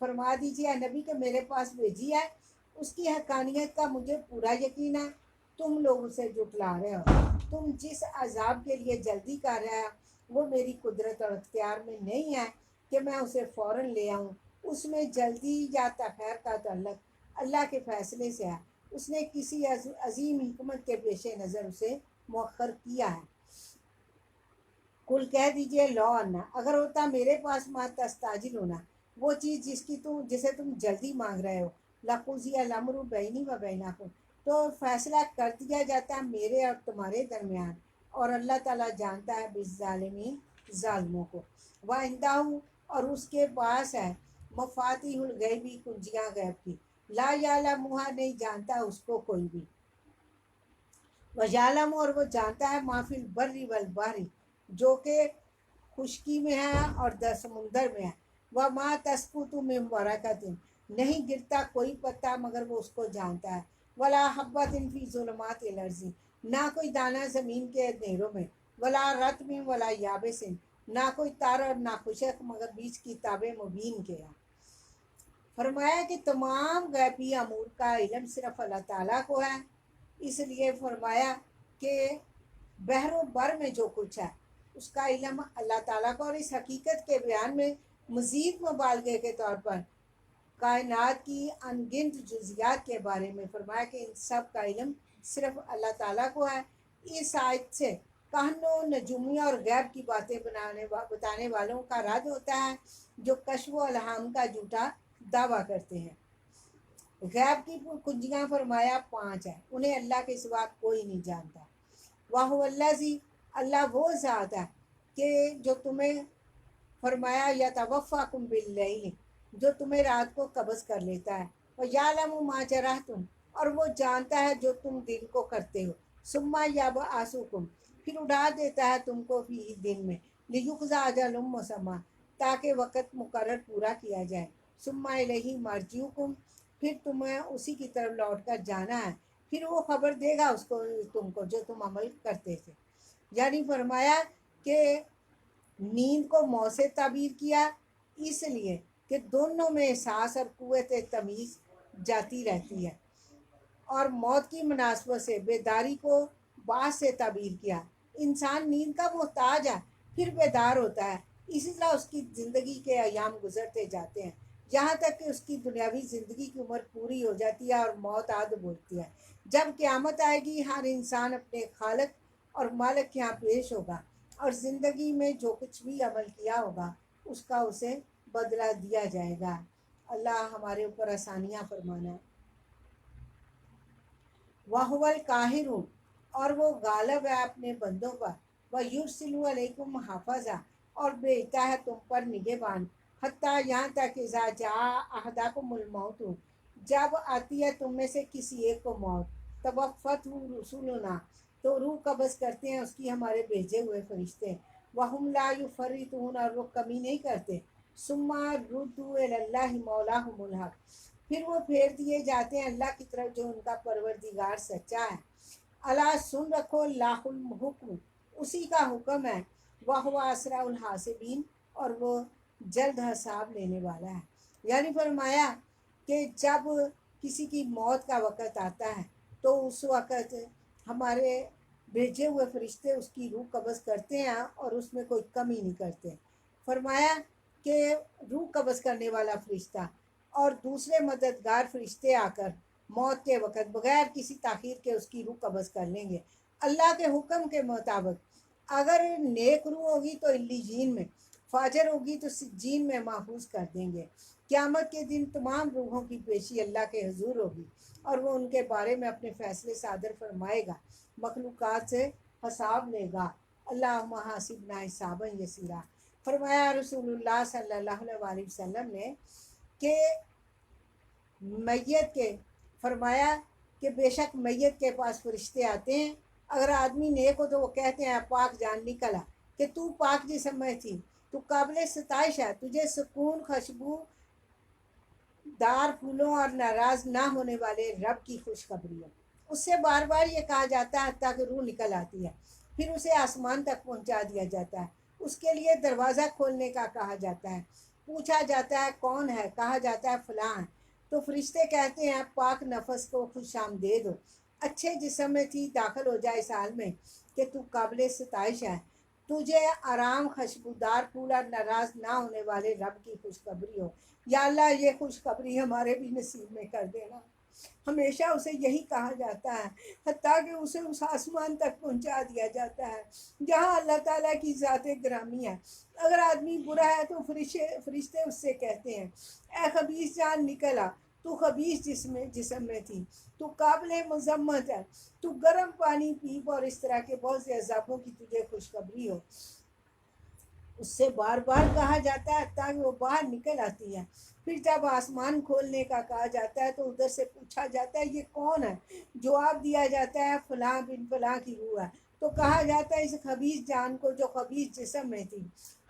فرما دیجیے اے نبی کہ میرے پاس بھیجی ہے، اس کی حقانیت کا مجھے پورا یقین ہے، تم لوگ اسے جھٹلا رہے ہو۔ تم جس عذاب کے لیے جلدی کر رہے ہو وہ میری قدرت اور اختیار میں نہیں ہے کہ میں اسے فوراً لے آؤں۔ اس میں جلدی یا تاخیر کا تعلق اللہ کے فیصلے سے ہے، اس نے کسی عظیم حکمت کے پیش نظر اسے مؤخر کیا ہے۔ کل کہہ دیجئے لو انا، اگر ہوتا میرے پاس ما تستعجل ہونا، وہ چیز جسے تم جلدی مانگ رہے ہو، لقضی الامر بینی و بینکم، تو فیصلہ کر دیا جاتا میرے اور تمہارے درمیان، اور اللہ تعالیٰ جانتا ہے بالظالمین، ظالموں کو۔ وعندہ، اور اس کے پاس ہے، مفاتیح الغیبی، کنجیاں غیب کی، لا یعلمها، نہیں جانتا اس کو کوئی بھی، وَیعلم، اور وہ جانتا ہے ما فی البر والبحر، جو کہ خشکی میں ہے اور در سمندر میں ہے، وما تسقط من ورقۃ، نہیں گرتا کوئی پتا مگر وہ اس کو جانتا ہے، ولا حبۃ فی ظلمات الارض، نہ کوئی دانہ زمین کے اندھیروں میں، ولا رطب ولا یابس، نہ کوئی تر اور نہ خشک مگر بیچ کتاب مبین کے ہے۔ فرمایا کہ تمام غیبی امور کا علم صرف اللہ تعالیٰ کو ہے، اس لیے فرمایا کہ بحر و بر میں جو کچھ ہے اس کا علم اللہ تعالیٰ کو، اور اس حقیقت کے بیان میں مزید مبالغے کے طور پر کائنات کی ان گنت جزیات کے بارے میں فرمایا کہ ان سب کا علم صرف اللہ تعالیٰ کو ہے۔ اس آیت سے کہن و نجومی اور غیب کی باتیں بتانے والوں کا رد ہوتا ہے جو کشف و الہام کا جھوٹا دعویٰ کرتے ہیں۔ غیب کی کنجیاں فرمایا 5 ہیں، انہیں اللہ کے سوا کوئی نہیں جانتا۔ واہ الذی، اللہ وہ ذات ہے کہ جو تمہیں فرمایا یتوفاکم باللیل، جو تمہیں رات کو قبض کر لیتا ہے، ویعلم ما جرحتم، اور وہ جانتا ہے جو تم دن کو کرتے ہو، ثم یبعثکم، پھر اٹھا دیتا ہے تم کو فی دن میں، لیقضی اجل مسمى، تاکہ وقت مقرر پورا کیا جائے، ثم الیہ مرجعکم، پھر تمہیں اسی کی طرف لوٹ کر جانا ہے، پھر وہ خبر دے گا اس کو تم کو جو تم عمل کرتے تھے۔ یعنی فرمایا کہ نیند کو موت سے تعبیر کیا اس لیے کہ دونوں میں احساس اور قوت تمیز جاتی رہتی ہے، اور موت کی مناسبت سے بیداری کو بعث سے تعبیر کیا۔ انسان نیند کا محتاج ہے پھر بیدار ہوتا ہے، اسی طرح اس کی زندگی کے ایام گزرتے جاتے ہیں یہاں تک کہ اس کی دنیاوی زندگی کی عمر پوری ہو جاتی ہے اور موت آ بولتی ہے۔ جب قیامت آئے گی ہر انسان اپنے خالق اور مالک کے یہاں پیش ہوگا، اور زندگی میں جو کچھ بھی عمل کیا ہوگا اس کا اسے بدلہ دیا جائے گا۔ اللہ ہمارے اوپر آسانیاں فرمانا۔ وَهُوَ الْقَاهِرُ، اور وہ غالب ہے اپنے بندوں پر، وَيُرْسِلُ عَلَيْكُمْ حَافِظًا، اور بھیجتا ہے تم پر نگہبان، حتیٰ یہاں تک اذا جاء احدکم الموت، جب آتی ہے تم میں سے کسی ایک کو موت، توفتہ رسولنا، تو روح قبض کرتے ہیں اس کی ہمارے بھیجے ہوئے فرشتے، وہم لا یفرطون، اور وہ کمی نہیں کرتے، ثم ردوا الی اللہ مولاہم الحق، پھر وہ پھیر دیے جاتے ہیں اللہ کی طرف جو ان کا پروردگار سچا ہے۔ اللہ سن رکھو، اللہ الحکم، اسی کا حکم ہے، وَهُوَ أَسْرَعُ الْحَاسِبِينَ، اور وہ جلد حساب لینے والا ہے۔ یعنی فرمایا کہ جب کسی کی موت کا وقت آتا ہے تو اس وقت ہمارے بھیجے ہوئے فرشتے اس کی روح قبض کرتے ہیں اور اس میں کوئی کمی نہیں کرتے۔ فرمایا کہ روح قبض کرنے والا فرشتہ اور دوسرے مددگار فرشتے آ کر موت کے وقت بغیر کسی تاخیر کے اس کی روح قبض کر لیں گے اللہ کے حکم کے مطابق۔ اگر نیک روح ہوگی تو علیین میں، فاجر ہوگی تو سجین میں محفوظ کر دیں گے۔ قیامت کے دن تمام روحوں کی پیشی اللہ کے حضور ہوگی اور وہ ان کے بارے میں اپنے فیصلے صادر فرمائے گا، مخلوقات سے حساب لے گا۔ اللہم حاسبنا حسابا یسیرا۔ فرمایا رسول اللہ صلی اللہ علیہ وسلم نے کہ میت کے، فرمایا کہ بے شک میت کے پاس فرشتے آتے ہیں، اگر آدمی نیک ہو تو وہ کہتے ہیں پاک جان نکلا کہ تو پاک جسم میں تھی، تو قابل ستائش ہے، تجھے سکون، خوشبو دار پھولوں اور ناراض نہ ہونے والے رب کی خوشخبری ہے۔ اس سے بار بار یہ کہا جاتا ہے حتیٰ کہ روح نکل آتی ہے، پھر اسے آسمان تک پہنچا دیا جاتا ہے، اس کے لیے دروازہ کھولنے کا کہا جاتا ہے، پوچھا جاتا ہے کون ہے، کہا جاتا ہے فلاں ہے، تو فرشتے کہتے ہیں پاک نفس کو خوش آمدید ہو، اچھے جسم میں تھی، داخل ہو جائے اس حال میں کہ تو قابل ستائش ہے، تجھے آرام خوشبودار پھول اور ناراض نہ ہونے والے رب کی خوشخبری ہو۔ یا اللہ یہ خوشخبری ہمارے بھی نصیب میں کر دینا۔ ہمیشہ اسے یہی کہا جاتا ہے، حتیٰ کہ اسے اس آسمان تک پہنچا دیا جاتا ہے جہاں اللہ تعالیٰ کی ذات گرامی ہے۔ اگر آدمی برا ہے تو فرشتے اس سے کہتے ہیں اے خبیث جان نکل آ، تو خبیث جسم میں تھی، تو قابل مذمت ہے، تو گرم پانی پیپ، اور اس طرح کے بہت سے عذابوں کی تجھے خوشخبری ہو۔ اس سے بار بار کہا جاتا ہے تاکہ وہ باہر نکل آتی ہے۔ پھر جب آسمان کھولنے کا کہا جاتا ہے تو ادھر سے پوچھا جاتا ہے یہ کون ہے؟ جواب دیا جاتا ہے فلاں بن فلاں کی روح ہے۔ تو کہا جاتا ہے اس خبیث جان کو جو خبیث جسم میں تھی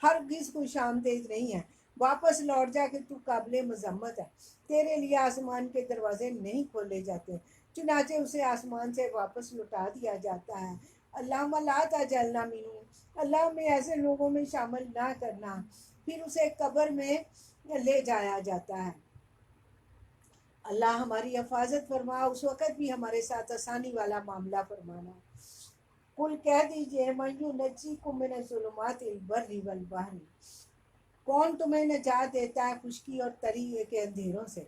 ہرگز خوش آمدید نہیں ہے، واپس لوٹ جا کہ تو قابل مذمت ہے، تیرے لیے آسمان کے دروازے نہیں کھولے جاتے۔ چنانچہ اسے آسمان سے واپس لوٹا دیا جاتا ہے۔ اللہم لا تجعلنا منہم، اللہ میں ایسے لوگوں میں شامل نہ کرنا۔ پھر اسے قبر میں لے جایا جاتا ہے۔ اللہ ہماری حفاظت فرما، اس وقت بھی ہمارے ساتھ آسانی والا معاملہ فرمانا۔ کل کہہ دیجئے من ینجیکم من الظلمات البر والبحر، کون تمہیں نجات دیتا ہے خشکی اور تری کے اندھیروں سے؟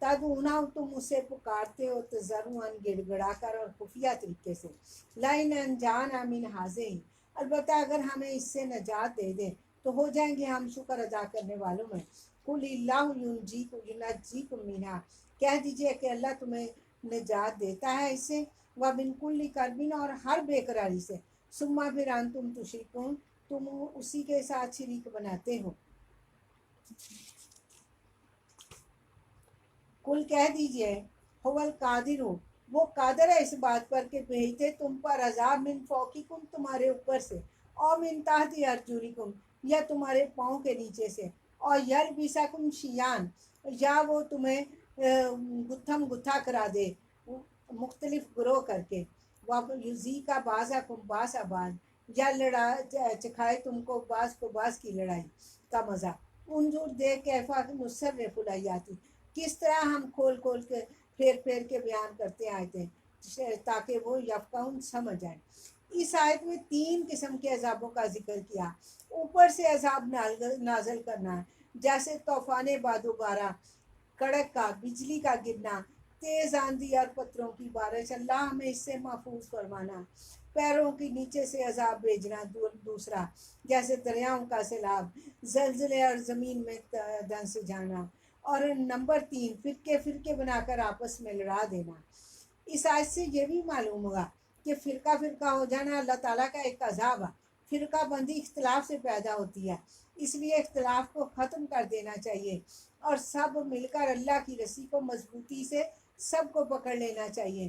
تدعونا، تم اسے پکارتے ہو تضرعا گڑ گڑا کر اور خفیہ طریقے سے، لئن انجانا من ہذہ، البتہ اگر ہمیں اس سے نجات دے دے تو ہو جائیں گے ہم شکر ادا کرنے والوں میں۔ قل اللہ ینجیکم منہا، کہہ دیجئے کہ اللہ تمہیں نجات دیتا ہے اس سے، ومن کل کرب، اور ہر بے قراری سے، ثم پھر انتم تشرکون، تم اسی کے ساتھ شریک بناتے ہو۔ کل کہہ دیجئے هو القادر، وہ قادر ہے اس بات پر کہ بھیج دے تم پر عذاب من فوقکم، تمہارے اوپر سے، اور من تحت ارجلکم، یا تمہارے پاؤں کے نیچے سے، اور یلبسکم شیعان، یا وہ تمہیں گتھم گتھا کرا دے مختلف گروہ کر کے، یذیق بعضکم بعض بعض، یا لڑا چکھائے تم کو بعض کی لڑائی کا مزہ۔ انظر دیکھ کیفا نصرف الآیات، کس طرح ہم کھول کھول کے پھیر پھیر کے بیان کرتے آئے تھے تاکہ وہ یفقہون سمجھ جائیں۔ اس آیت میں 3 قسم کے عذابوں کا ذکر کیا۔ اوپر سے عذاب نازل کرنا ہے، جیسے طوفان باد و بارہ، کڑک کا، بجلی کا گرنا، تیز آندھی اور پتھروں کی بارش، اللہ ہمیں اس سے محفوظ فرمانا۔ پیروں کے نیچے سے عذاب بھیجنا، دوسرا جیسے دریاؤں کا سیلاب، زلزلے اور زمین میں دھنس جانا، اور نمبر 3 فرقے فرقے بنا کر آپس میں لڑا دینا۔ اس آیت سے یہ بھی معلوم ہوا کہ فرقہ فرقہ ہو جانا اللہ تعالیٰ کا ایک عذاب ہے۔ فرقہ بندی اختلاف سے پیدا ہوتی ہے، اس لیے اختلاف کو ختم کر دینا چاہیے اور سب مل کر اللہ کی رسی کو مضبوطی سے سب کو پکڑ لینا چاہیے۔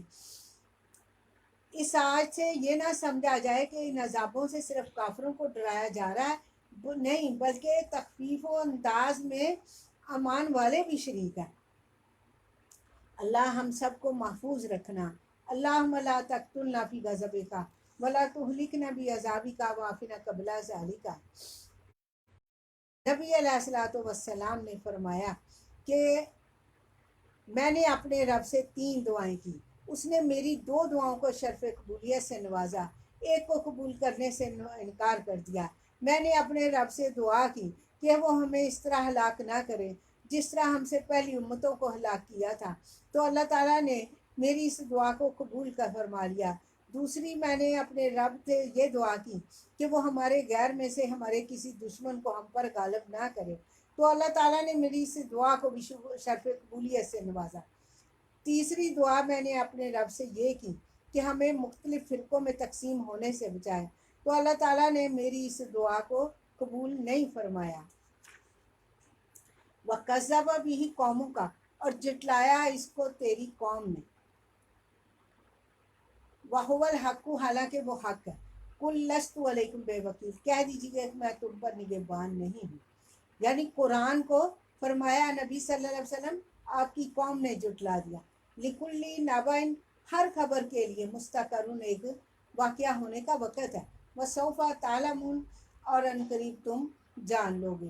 اس آیت سے یہ نہ سمجھا جائے کہ ان عذابوں سے صرف کافروں کو ڈرایا جا رہا ہے، نہیں، بلکہ تخفیف و انداز میں امان والے بھی شریک ہیں۔ اللہ ہم سب کو محفوظ رکھنا۔ اللہم لا تقتلنا فی غضبک ولا تہلکنا بعذابک وعافنا قبل ذلک۔ نبی علیہ الصلوۃ والسلام نے فرمایا کہ میں نے اپنے رب سے 3 دعائیں کی، اس نے میری 2 دعاؤں کو شرف قبولیت سے نوازا، ایک کو قبول کرنے سے انکار کر دیا۔ میں نے اپنے رب سے دعا کی کہ وہ ہمیں اس طرح ہلاک نہ کرے جس طرح ہم سے پہلی امتوں کو ہلاک کیا تھا، تو اللہ تعالیٰ نے میری اس دعا کو قبول کر فرما لیا۔ دوسری، میں نے اپنے رب سے یہ دعا کی کہ وہ ہمارے غیر میں سے ہمارے کسی دشمن کو ہم پر غالب نہ کرے، تو اللہ تعالیٰ نے میری اس دعا کو بھی شرف قبولیت سے نوازا۔ تیسری دعا میں نے اپنے رب سے یہ کی کہ ہمیں مختلف فرقوں میں تقسیم ہونے سے بچائے، تو اللہ تعالیٰ نے میری اس دعا کو قبول نہیں فرمایا۔ وَكَذَّبَ بِهِ قَوْمُكَ، اور جٹلایا اس کو تیری قوم نے۔ وَهُوَ الْحَقُّ، حالانکہ وہ حق ہے۔ قُلْ لَسْتُ عَلَيْكُمْ بِوَكِيلٍ، کہہ دیجیے کہ میں تم پر نگہبان نہیں ہوں۔ یعنی قرآن کو فرمایا نبی صلی اللہ علیہ وسلم آپ کی قوم نے جٹلا دیا۔ لِكُلِّ نَبَإٍ، ہر خبر کے لیے، مستقرٌ، ایک واقعہ ہونے کا وقت ہے۔ وَسَوْفَ تَعْلَمُونَ، اور عنقریب تم جان لو گے۔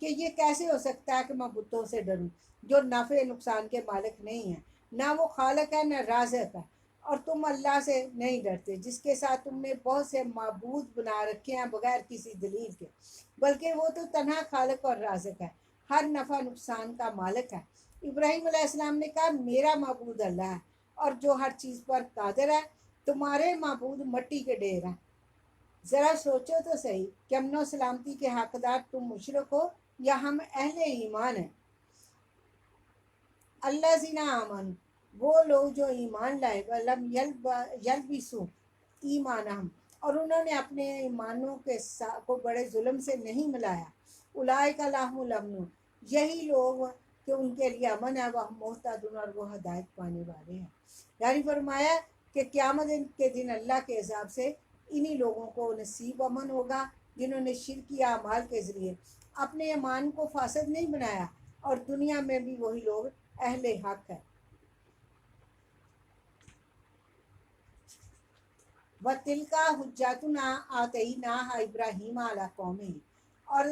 کہ یہ کیسے ہو سکتا ہے کہ میں بتوں سے ڈروں جو نفع نقصان کے مالک نہیں ہیں، نہ وہ خالق ہے نہ رازق ہے، اور تم اللہ سے نہیں ڈرتے جس کے ساتھ تم نے بہت سے معبود بنا رکھے ہیں بغیر کسی دلیل کے، بلکہ وہ تو تنہا خالق اور رازق ہے، ہر نفع نقصان کا مالک ہے۔ ابراہیم علیہ السلام نے کہا میرا معبود اللہ ہے اور جو ہر چیز پر قادر ہے، تمہارے معبود مٹی کے ڈھیر ہیں۔ ذرا سوچو تو صحیح کہ امن و سلامتی کے حقدار تم مشرک ہو یا ہم اہل ایمان ہیں۔ اللہ زینا امن، وہ لوگ جو ایمان لائے، ولم یلبسو ایمانہم، اور انہوں نے اپنے ایمانوں کو بڑے ظلم سے نہیں ملایا، اولئک لہم الامن، یہی لوگ کہ ان کے لیے امن ہے، وہ محتدون، اور وہ ہدایت پانے والے ہیں۔ یعنی فرمایا کہ قیامت کے دن اللہ کے عذاب سے انہی لوگوں کو نصیب امن ہوگا جنہوں نے شرکی اعمال کے ذریعے اپنے ایمان کو فاسد نہیں بنایا، اور دنیا میں بھی وہی لوگ اہل حق ہے۔ وَتِلْکَ حُجَّتُنَا آتَیْنَاہَا إِبْرَاہِیمَ عَلیٰ قَوْمِهِ، اور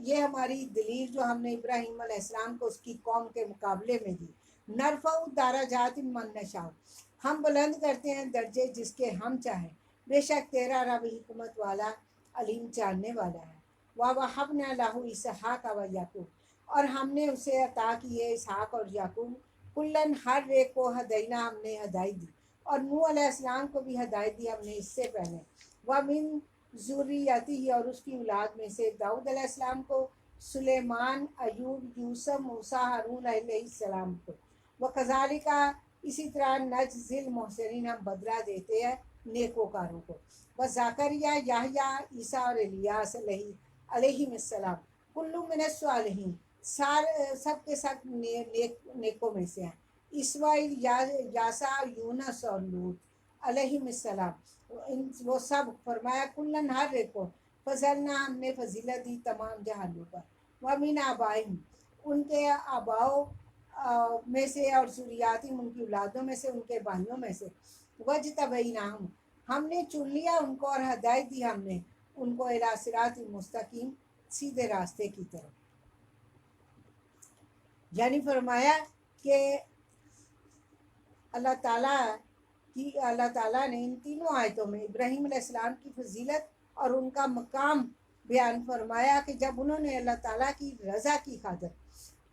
یہ ہماری دلیل جو ہم نے ابراہیم علیہ السلام کو اس کی قوم کے مقابلے میں دی، نرفع درجات من نشاء، ہم بلند کرتے ہیں درجے جس کے ہم چاہیں، بے شک تیرا رب حکمت والا علیم جاننے والا ہے۔ وَوَهَبْنَا لَهُ إِسْحَاقَ وَيَعْقُوبَ، اور ہم نے اسے عطا کیے اسحاق اور یعقوب، کلن ہر ایک کو ہدینا، ہم نے ہدایت دی، اور نوح علیہ السلام کو بھی ہدایت دی ہم نے اس سے پہلے، وَمِن ذُرِّیَّتِهِ، اور اس کی اولاد میں سے داؤد علیہ السلام کو، سلیمان، ایوب، یوسف، موسیٰ، ہارون علیہ السلام کو، وَكَذَلِكَ، اسی طرح نجزی المحسنین، ہم بدلہ دیتے ہیں نیکوکاروں کو، وزکریا، یحییٰ، عیسیٰ اور الیاس علیہم السلام، کل من الصالحین، سب کے سب نیکوں میں سے ہیں، اسماعیل، یاسا، یونس اور لوط علیہم السلام، وہ سب فرمایا کلن ہر ایک کو، فضلنا، ہم نے فضیلت دی تمام جہانوں پر، ومن آبائہم، ان کے آباؤں میں سے، اور ذریاتہم، ان کی اولادوں میں سے، ان کے بھائیوں میں سے، وجتبیناہم، ہم نے چن لیا ان کو، اور ہدایت دی ہم نے ان کو، الی صراط مستقیم، سیدھے راستے کی طرف۔ یعنی فرمایا کہ اللہ تعالیٰ نے ان تینوں آیتوں میں ابراہیم علیہ السلام کی فضیلت اور ان کا مقام بیان فرمایا کہ جب انہوں نے اللہ تعالیٰ کی رضا کی خاطر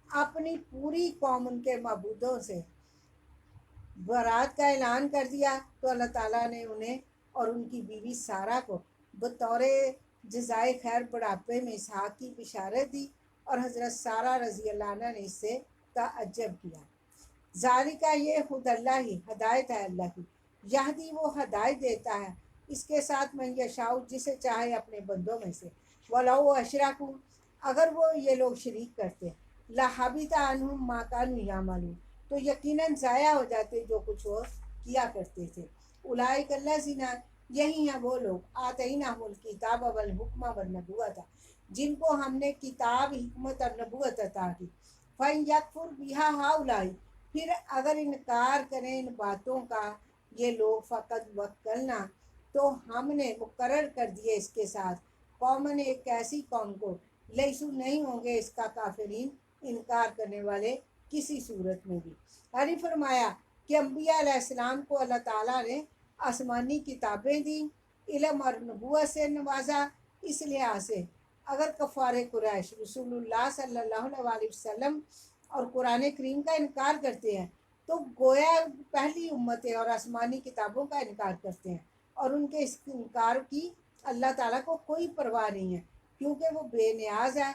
اپنی پوری قوم ان کے معبودوں سے برات کا اعلان کر دیا، تو اللہ تعالیٰ نے انہیں اور ان کی بیوی سارہ کو بطور جزائے خیر بڑھاپے میں اسحاق کی بشارت دی، اور حضرت سارہ رضی اللہ عنہ نے اس سے تعجب کیا۔ ذالکہ، یہ خود اللہ ہی ہدایت ہے اللہ کی، یہدی، وہ ہدایت دیتا ہے اس کے ساتھ من یشاء، جسے چاہے اپنے بندوں میں سے، ولو اشرکوا، اگر وہ یہ لوگ شریک کرتے، لحبط عنہم ما کانوا یعملون، تو یقیناً ضائع ہو جاتے جو کچھ وہ کیا کرتے تھے۔ اولئک الذین، یہی ہیں وہ لوگ، آتیناہم الکتاب والحکم والنبوۃ، جن کو ہم نے کتاب، حکمت اور نبوت عطا کی، فَإِن یکفر بہا ہؤلاء، پھر اگر انکار کریں ان باتوں کا یہ لوگ، فقط وکلنا، تو ہم نے مقرر کر دیے اس کے ساتھ، قومن، ایک ایسی قوم کو، لیسو، نہیں ہوں گے اس کا کافرین، انکار کرنے والے کسی صورت میں بھی۔ یعنی فرمایا کہ انبیاء علیہ السلام کو اللہ تعالیٰ نے آسمانی کتابیں دیں، علم اور نبوت سے نوازا، اس لحاظ سے اگر کفار قریش رسول اللہ صلی اللہ علیہ وسلم اور قرآن کریم کا انکار کرتے ہیں، تو گویا پہلی امتیں اور آسمانی کتابوں کا انکار کرتے ہیں، اور ان کے اس انکار کی اللہ تعالیٰ کو کوئی پرواہ نہیں ہے، کیونکہ وہ بے نیاز ہے۔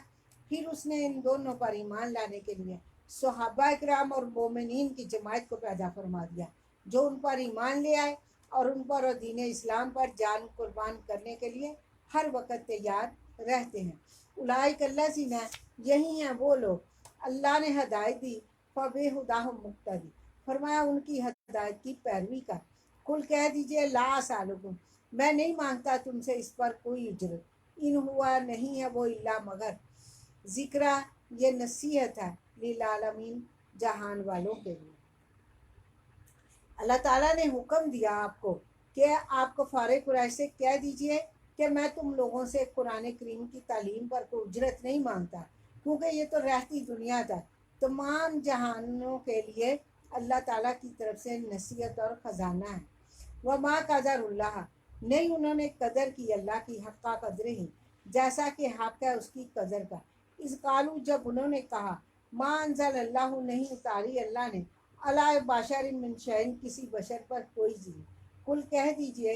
پھر اس نے ان دونوں پر ایمان لانے کے لیے صحابہ اکرام اور مومنین کی جماعت کو پیدا فرما دیا، جو ان پر ایمان لے آئے اور ان پر اور دین اسلام پر جان قربان کرنے کے لیے ہر وقت تیار رہتے ہیں۔ اولئک الذین، یہی ہیں وہ لوگ اللہ نے ہدایت دی، فبہداہم مقتدی، فرمایا ان کی ہدایت کی پیروی کر۔ قل، کہہ دیجئے، لا اسألکم، میں نہیں مانگتا تم سے اس پر کوئی اجرت، ان ہوا، نہیں ہے وہ، الا مگر ذکرہ، یہ نصیحت ہے، للعالمین، جہان والوں کے لیے۔ اللہ تعالیٰ نے حکم دیا آپ کو کہ آپ کفار قریش سے کہہ دیجئے کہ میں تم لوگوں سے قرآن کریم کی تعلیم پر کوئی اجرت نہیں مانگتا، کیونکہ یہ تو رہتی دنیا تھا، تمام جہانوں کے لیے اللہ تعالیٰ کی طرف سے نصیحت اور خزانہ ہے۔ وما قدر اللہ، نہیں انہوں نے قدر کی اللہ کی حقہ قدر ہی، جیسا کہ حق ہے اس کی قدر کا۔ اس قالو، جب انہوں نے کہا، ما انزل اللہ، نہیں اتاری اللہ نے، علی بشر من شیء، کسی بشر پر کوئی چیز۔ کل کہہ دیجئے،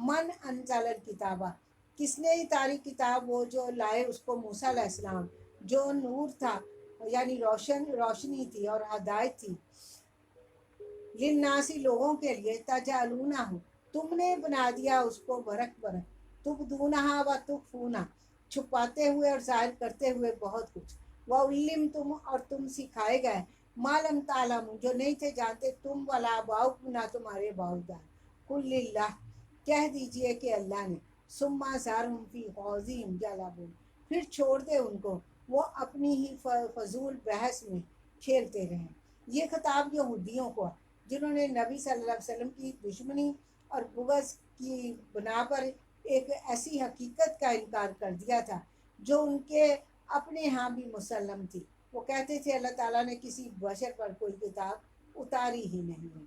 من انزل الکتابہ، کس نے اتاری کتاب؟ وہ جو لائے اس کو موسیٰ علیہ السلام، جو نور تھا، یعنی روشنی تھی اور ہدایت تھی، للناسی، لوگوں کے لیے، تجعلونہ، تم نے بنا دیا اس کو برک برک، تبدونہا و تخفونہ، چھپاتے ہوئے اور ظاہر کرتے ہوئے بہت کچھ، وعلمتم، اور تم سکھائے گئے، ما لم تعلموا، جو نہیں تھے جانتے تم، ولا آباؤکم، نہ تمہارے باؤداد۔ قل للہ، کہہ دیجئے کہ اللہ نے، ثم ذرہم فی غوضہم یلعبون، پھر چھوڑ دے ان کو وہ اپنی ہی فضول بحث میں کھیلتے رہیں۔ یہ خطاب یہودیوں کو ہے، جنہوں نے نبی صلی اللہ علیہ وسلم کی دشمنی اور بغض کی بنا پر ایک ایسی حقیقت کا انکار کر دیا تھا جو ان کے اپنے ہاں بھی مسلم تھی۔ وہ کہتے تھے اللہ تعالیٰ نے کسی بشر پر کوئی کتاب اتاری ہی نہیں ہے۔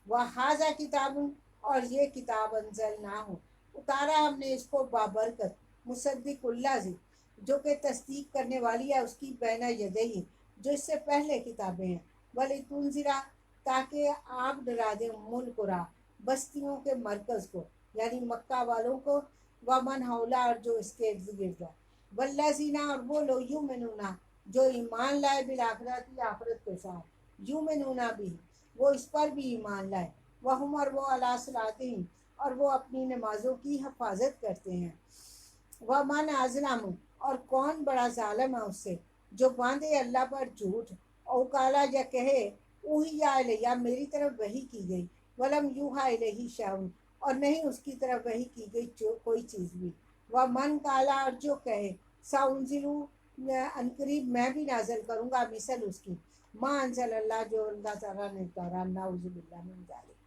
وَهَذَا کتاب، اور یہ کتاب انزلناہ، اتارا ہم نے اس کو بابرکت، مصدق اللہ سے، جو کہ تصدیق کرنے والی ہے اس کی بین یدیہ، جو اس سے پہلے کتابیں ہیں، وَلِتُنذِرَ، تاکہ آپ ڈرا دیں القریٰ، بستیوں کے مرکز کو، یعنی مکہ والوں کو، ومن حولہ، اور جو اس کے ارد گرد ہے، والذین، اور وہ لوگ، یؤمنون، جو ایمان لائے، بالآخرت، آخرت کے ساتھ، یؤمنون بھی، وہ اس پر بھی ایمان لائے، وہم، اور وہ علی صلاتہم، اور وہ اپنی نمازوں کی حفاظت کرتے ہیں۔ ومن اظلم، اور کون بڑا ظالم ہے اس سے، جو باندھے اللہ پر جھوٹ، او کالا، یا کہے، اوحی الیہ، میری طرف وحی کی گئی، ولم یوحا الیہ شیء، اور نہیں اس کی طرف وحی کی گئی کوئی چیز بھی۔ ومن کالا، اور جو کہے، سانزل، عنقریب میں بھی نازل کروں گا، مثل اس کی، ما انزل اللہ، جو اللہ تعالیٰ نے اتارا، نعوذ باللہ من ذالک۔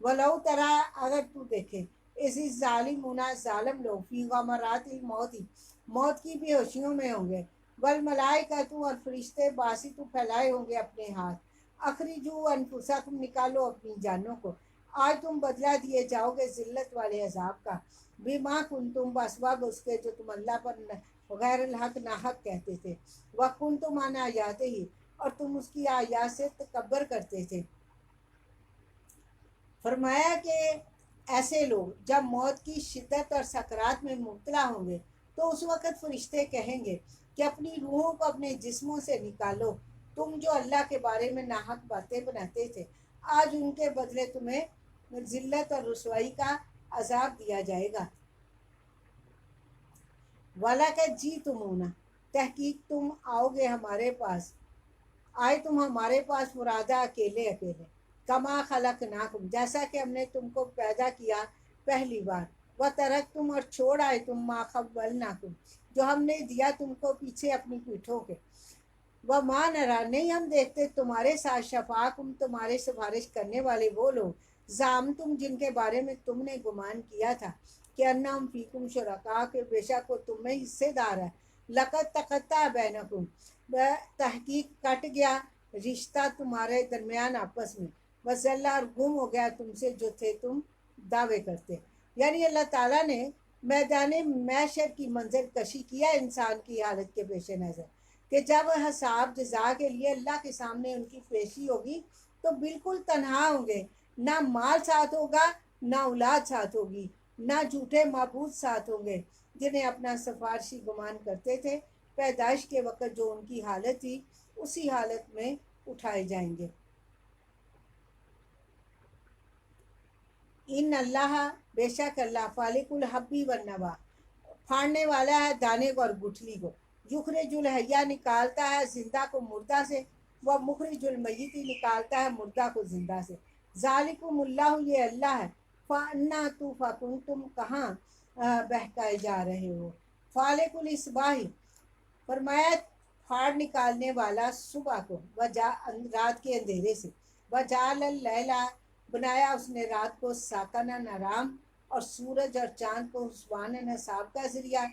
ولو ترا، اگر تو دیکھے، اسی ظالمون، ظالم لوگ، فی غمرات الموت، موت کی بے ہوشیوں میں ہوں گے، والملائکۃ، اور فرشتے، باسطوا، پھیلائے ہوں گے اپنے ہاتھ، اخرجوا انفسکم، نکالو اپنی جانوں کو، آج تم بدلہ دیے جاؤ گے ذلت والے عذاب کا، بما کنتم، بسبب اس کے جو تم اللہ پر غیر الحق ناحق کہتے تھے، وکنتم عن آیاتہ، اور تم اس کی آیات سے تکبر کرتے تھے۔ فرمایا کہ ایسے لوگ جب موت کی شدت اور سکرات میں مبتلا ہوں گے تو اس وقت فرشتے کہیں گے کہ اپنی روحوں کو اپنے جسموں سے نکالو، تم جو اللہ کے بارے میں ناحق باتیں بناتے تھے، آج ان کے بدلے تمہیں ذلت اور رسوائی کا عذاب دیا جائے گا۔ وَلَقَدْ جِئْتُمُونَا، تحقیق تم آؤ گے ہمارے پاس، آئے تم ہمارے پاس فرادیٰ، اکیلے اکیلے، کما خلقناکم، جیسا کہ ہم نے تم کو پیدا کیا پہلی بار، وترکتم، اور چھوڑ آئے تم، ما خولناکم، جو ہم نے دیا تم کو پیچھے اپنی پیٹھوں کے، وما نری، نہیں ہم دیکھتے تمہارے ساتھ، شفاعکم، تمہارے سفارش کرنے والے وہ لوگ، زعمتم، جن کے بارے میں تم نے گمان کیا تھا کہ انہم فیکم شرکاء، کہ بے شک وہ تم میں حصے دار ہے، لقد تقطع بینکم، تحقیق کٹ گیا رشتہ تمہارے درمیان آپس میں، وضل، اور گم ہو گیا تم سے جو تھے تم دعوے کرتے۔ یعنی اللہ تعالیٰ نے میدان محشر کی منظر کشی کیا انسان کی حالت کے پیش نظر، کہ جب حساب جزا کے لیے اللہ کے سامنے ان کی پیشی ہوگی تو بالکل تنہا ہوں گے، نہ مال ساتھ ہوگا، نہ اولاد ساتھ ہوگی، نہ جھوٹے معبود ساتھ ہوں گے جنہیں اپنا سفارشی گمان کرتے تھے۔ پیدائش کے وقت جو ان کی حالت تھی اسی حالت میں اٹھائے جائیں گے۔ ان اللہ، بے شک اللہ، فالق الحبی والنوا، پھاڑنے والا ہے دانے کو اور گٹھلی کو، یخرج الحیہ، نکالتا ہے زندہ کو مردہ سے، وہ مخرج المیت، نکالتا ہے مردہ کو زندہ سے، ذالکم اللہ، یہ اللہ ہے، فانا توفکون، تم کہاں بہکائے جا رہے ہو۔ فالق الاصباح، فرمایا پھاڑ نکالنے والا صبح کو، رات کے اندھیرے سے، وجعل اللیل، بنایا اس نے رات کو، ساکنن، آرام، اور سورج اور چاند کو حسبانن، حساب کا ذریعہ،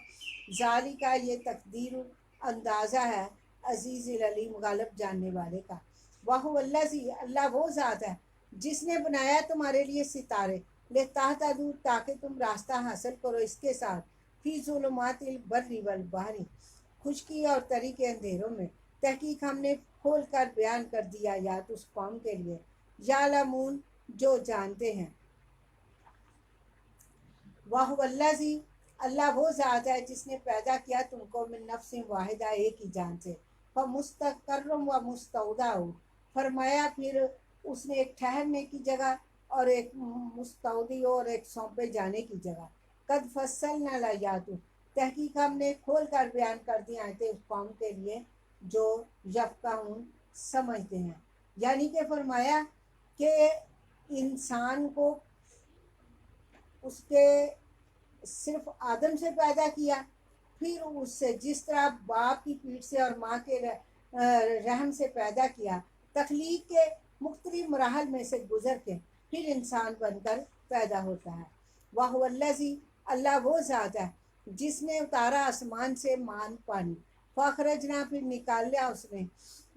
ذالکہ، یہ تقدیر اندازہ ہے عزیز العلیم غالب جاننے والے کا۔ واہ الذی، اللہ وہ ذات ہے جس نے بنایا تمہارے لیے ستارے، لتہتدوا تاکہ تم راستہ حاصل کرو اس کے ساتھ، فی ظلمات البر والبحر، خشکی اور تری کے اندھیروں میں۔ تحقیق ہم نے کھول کر بیان کر دیا آیات اس قوم کے لیے، یعلمون جو جانتے ہیں۔ واہ الذی، اللہ وہ ذات ہے جس نے پیدا کیا تم کو من نفس واحدہ، ایک ہی جان سے، فمستقر و مستودع، فرمایا پھر اس نے ایک ٹھہرنے کی جگہ اور ایک مستودع اور ایک سونپے جانے کی جگہ۔ قد فصلنا الآیات، تحقیق ہم نے کھول کر بیان کر دی آیتیں اس قوم کے لیے جو یفقہون سمجھتے ہیں۔ یعنی کہ فرمایا کہ انسان کو اس کے صرف آدم سے پیدا کیا، پھر اس سے جس طرح باپ کی پیٹھ سے اور ماں کے رحم سے پیدا کیا، تخلیق کے مختلف مراحل میں سے گزر کے پھر انسان بن کر پیدا ہوتا ہے۔ واہ الذی، اللہ وہ ذات ہے جس نے اتارا آسمان سے مان پانی، فاخرجنا، پھر نکال لیا اس نے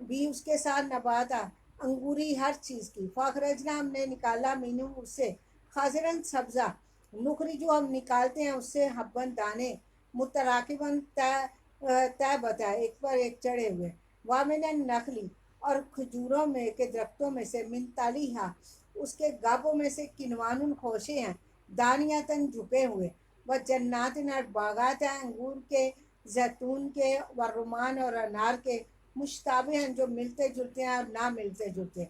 بھی اس کے ساتھ نباتا، انگوری ہر چیز کی، فاخرجنا ہم نے نکالا مینو اس سے، خاضرن سبزہ، نخری جو ہم نکالتے ہیں اس سے حبن دانے، متراکبن طے بتا ایک پر ایک چڑھے ہوئے، وامن النخلی اور کھجوروں میں کے درختوں میں سے، من تالیہا اس کے گابوں میں سے، کنوان خوشے ہیں، دانیاتن جھکے ہوئے، و جناتن اور باغات ہیں انگور کے، زیتون کے، ورمان اور انار کے، مشتابہ ہیں جو ملتے جلتے ہیں اور نہ ملتے جلتے۔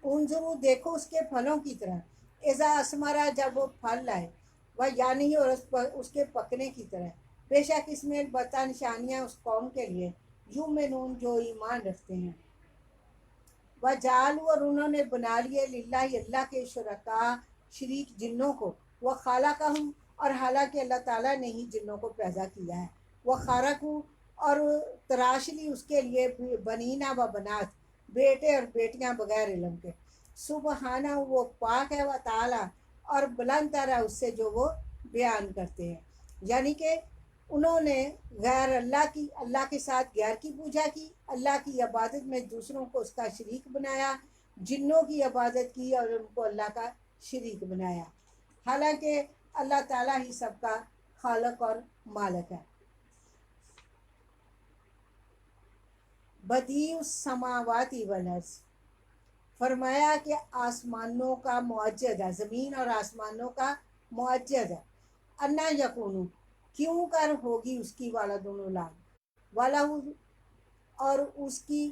انظرو دیکھو اس کے پھلوں کی طرح، اذا اسمرا جب وہ پھل لائے، وہ یعنی اور اس کے پکنے کی طرح، بے شک اس میں بتا نشانیاں اس قوم کے لیے، یؤمنون جو ایمان رکھتے ہیں۔ وجعلوا اور انہوں نے بنا لیے للہ اللہ کے شرکاء شریک جنوں کو، وہ خالقہم اور حالانکہ اللہ تعالیٰ نے ہی جنوں کو پیدا کیا ہے، وہ خارقو اور تراش لی اس کے لیے بنینا و بنات بیٹے اور بیٹیاں بغیر علم کے، سبحانہ وہ پاک ہے، و تعالی اور بلند تر ہے اس سے جو وہ بیان کرتے ہیں۔ یعنی کہ انہوں نے غیر اللہ کے ساتھ غیر کی پوجا کی، اللہ کی عبادت میں دوسروں کو اس کا شریک بنایا، جنوں کی عبادت کی اور ان کو اللہ کا شریک بنایا، حالانکہ اللہ تعالیٰ ہی سب کا خالق اور مالک ہے۔ بدیع السماوات والارض، فرمایا کہ آسمانوں کا معجد ہے، زمین اور آسمانوں کا معجد ہے، انا یکونو کیوں کر ہوگی اس کی والدن اولاد، والا اور اس کی،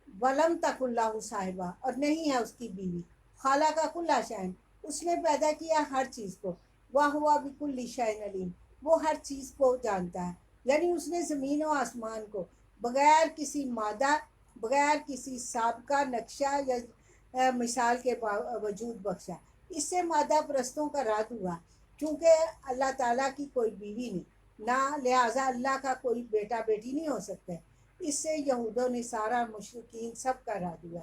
ولم تک اللہ صاحبہ اور نہیں ہے اس کی بیوی، خالہ کا کل شین اس نے پیدا کیا ہر چیز کو، واہ ہوا بکل شین علیم وہ ہر چیز کو جانتا ہے۔ یعنی اس نے زمین و آسمان کو بغیر کسی مادہ، بغیر کسی سابقہ نقشہ یا مثال کے وجود بخشا۔ اس سے مادہ پرستوں کا رد ہوا، کیونکہ اللہ تعالیٰ کی کوئی بیوی نہیں، نہ لہٰذا اللہ کا کوئی بیٹا بیٹی نہیں ہو سکتے، اس سے یہود و نصارہ مشرکین سب کا رد ہوا۔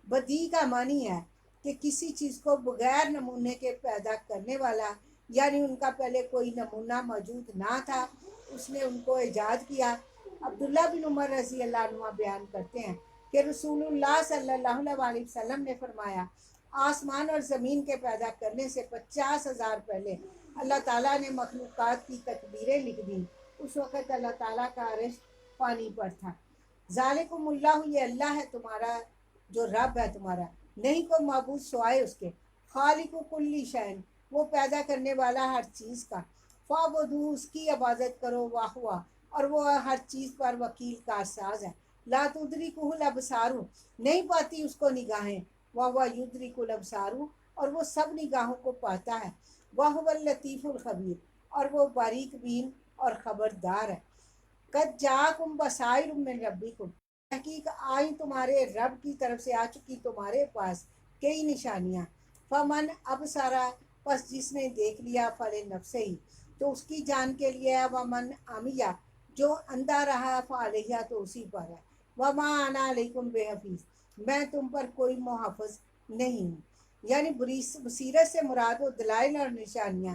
بدیع کا معنی ہے کہ کسی چیز کو بغیر نمونے کے پیدا کرنے والا، یعنی ان کا پہلے کوئی نمونہ موجود نہ تھا، اس نے ان کو ایجاد کیا۔ عبداللہ بن عمر رضی اللہ عنہ بیان کرتے ہیں کہ رسول اللہ صلی اللہ علیہ وسلم نے فرمایا، آسمان اور زمین کے پیدا کرنے سے 50,000 پہلے اللہ تعالیٰ نے مخلوقات کی تقدیریں لکھ دیں۔ اس وقت اللہ تعالیٰ کا عرش پانی پر تھا۔ ذالکم اللہ، یہ اللہ ہے تمہارا جو رب ہے تمہارا، نہیں کوئی معبود سوائے اس کے، خالق کل شین وہ پیدا کرنے والا ہر چیز کا، فعبدوہ اس کی عبادت کرو، واہوا اور وہ ہر چیز پر وکیل کارساز ہے، لا تدرکہ الابصار نہیں پاتی اس کو نگاہیں، وہو یدرک الابصار اور وہ سب نگاہوں کو پاتا ہے، وہو اللطیف الخبیر اور وہ باریک بین اور خبردار ہے۔ قد جاءکم بصائر من ربکم، تحقیق آئی تمہارے رب کی طرف سے آ چکی تمہارے پاس کئی نشانیاں، فمن ابصر پس جس نے دیکھ لیا فلنفسہ تو اس کی جان کے لیے ہے، ومن عمیہ جو اندھا رہا فعلیہا تو اسی پر ہے، وما انا علیکم بحفیظ میں تم پر کوئی محافظ نہیں ہوں۔ یعنی بصیرت سے مراد و دلائل اور نشانیاں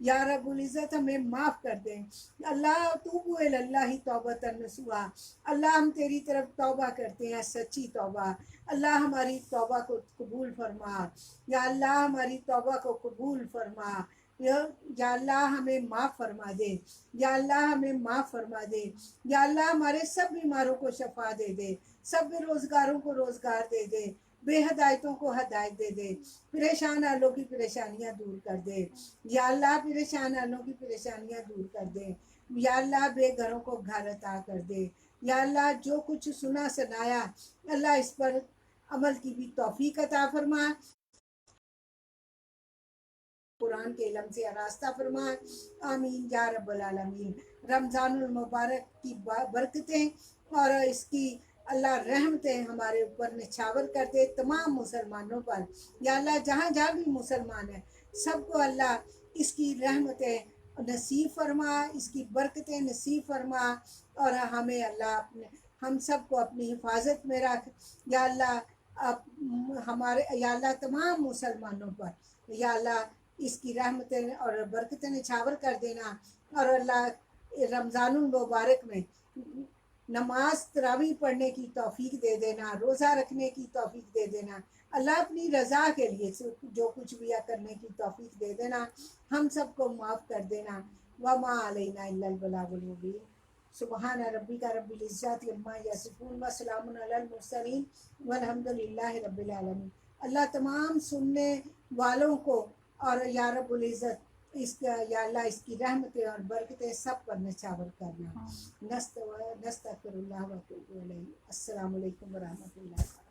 یا رب العزت ہمیں معاف کر دیں. اللہ توبو اللہ توبۃ نصوحا، اللہ ہم تیری طرف توبہ کرتے ہیں سچی توبہ. اللہ ہماری توبہ کو قبول فرما، یا اللہ ہماری توبہ کو قبول فرما. یا اللہ ہمیں معاف فرما دے، یا اللہ ہمیں معاف فرما دے. یا اللہ ہمارے سب بیماروں کو شفا دے دے، سب بے روزگاروں کو روزگار دے دے، بے ہدایتوں کو ہدایت دے دے، پریشان حالوں کی پریشانیاں دور کر دے. یا اللہ پریشان حالوں کی پریشانیاں دور کر دے. یا اللہ بے گھروں کو گھر عطا کر دے. یا اللہ جو کچھ سنا سنایا اللہ اس پر عمل کی بھی توفیق عطا فرما، قرآن کے علم سے آراستہ فرما. آمین یا رب العالمین. رمضان المبارک کی برکتیں اور اس کی اللہ رحمتیں ہمارے اوپر نچھاور کر دے تمام مسلمانوں پر. یا اللہ جہاں جہاں بھی مسلمان ہیں سب کو اللہ اس کی رحمتیں نصیب فرما، اس کی برکتیں نصیب فرما، اور ہمیں اللہ ہم سب کو اپنی حفاظت میں رکھ. یا اللہ ہمارے یا اللہ تمام مسلمانوں پر یا اللہ اس کی رحمتیں اور برکتیں نچھاور کر دینا. اور اللہ رمضان المبارک میں نماز تراویح پڑھنے کی توفیق دے دینا، روزہ رکھنے کی توفیق دے دینا. اللہ اپنی رضا کے لیے جو کچھ بھی کرنے کی توفیق دے دینا، ہم سب کو معاف کر دینا. وما علینا الا البلاغ المبین. سبحان ربک رب العزت عما یصفون وسلام علی المرسلین والحمد للہ رب العالمین. اللہ تمام سننے والوں کو اور یا رب العزت اس کا یا اللہ اس کی رحمتیں اور برکتیں سب پر نچھاور کرنا. نستغفر اللہ و اتوب الیہ. السلام علیکم ورحمۃ اللہ.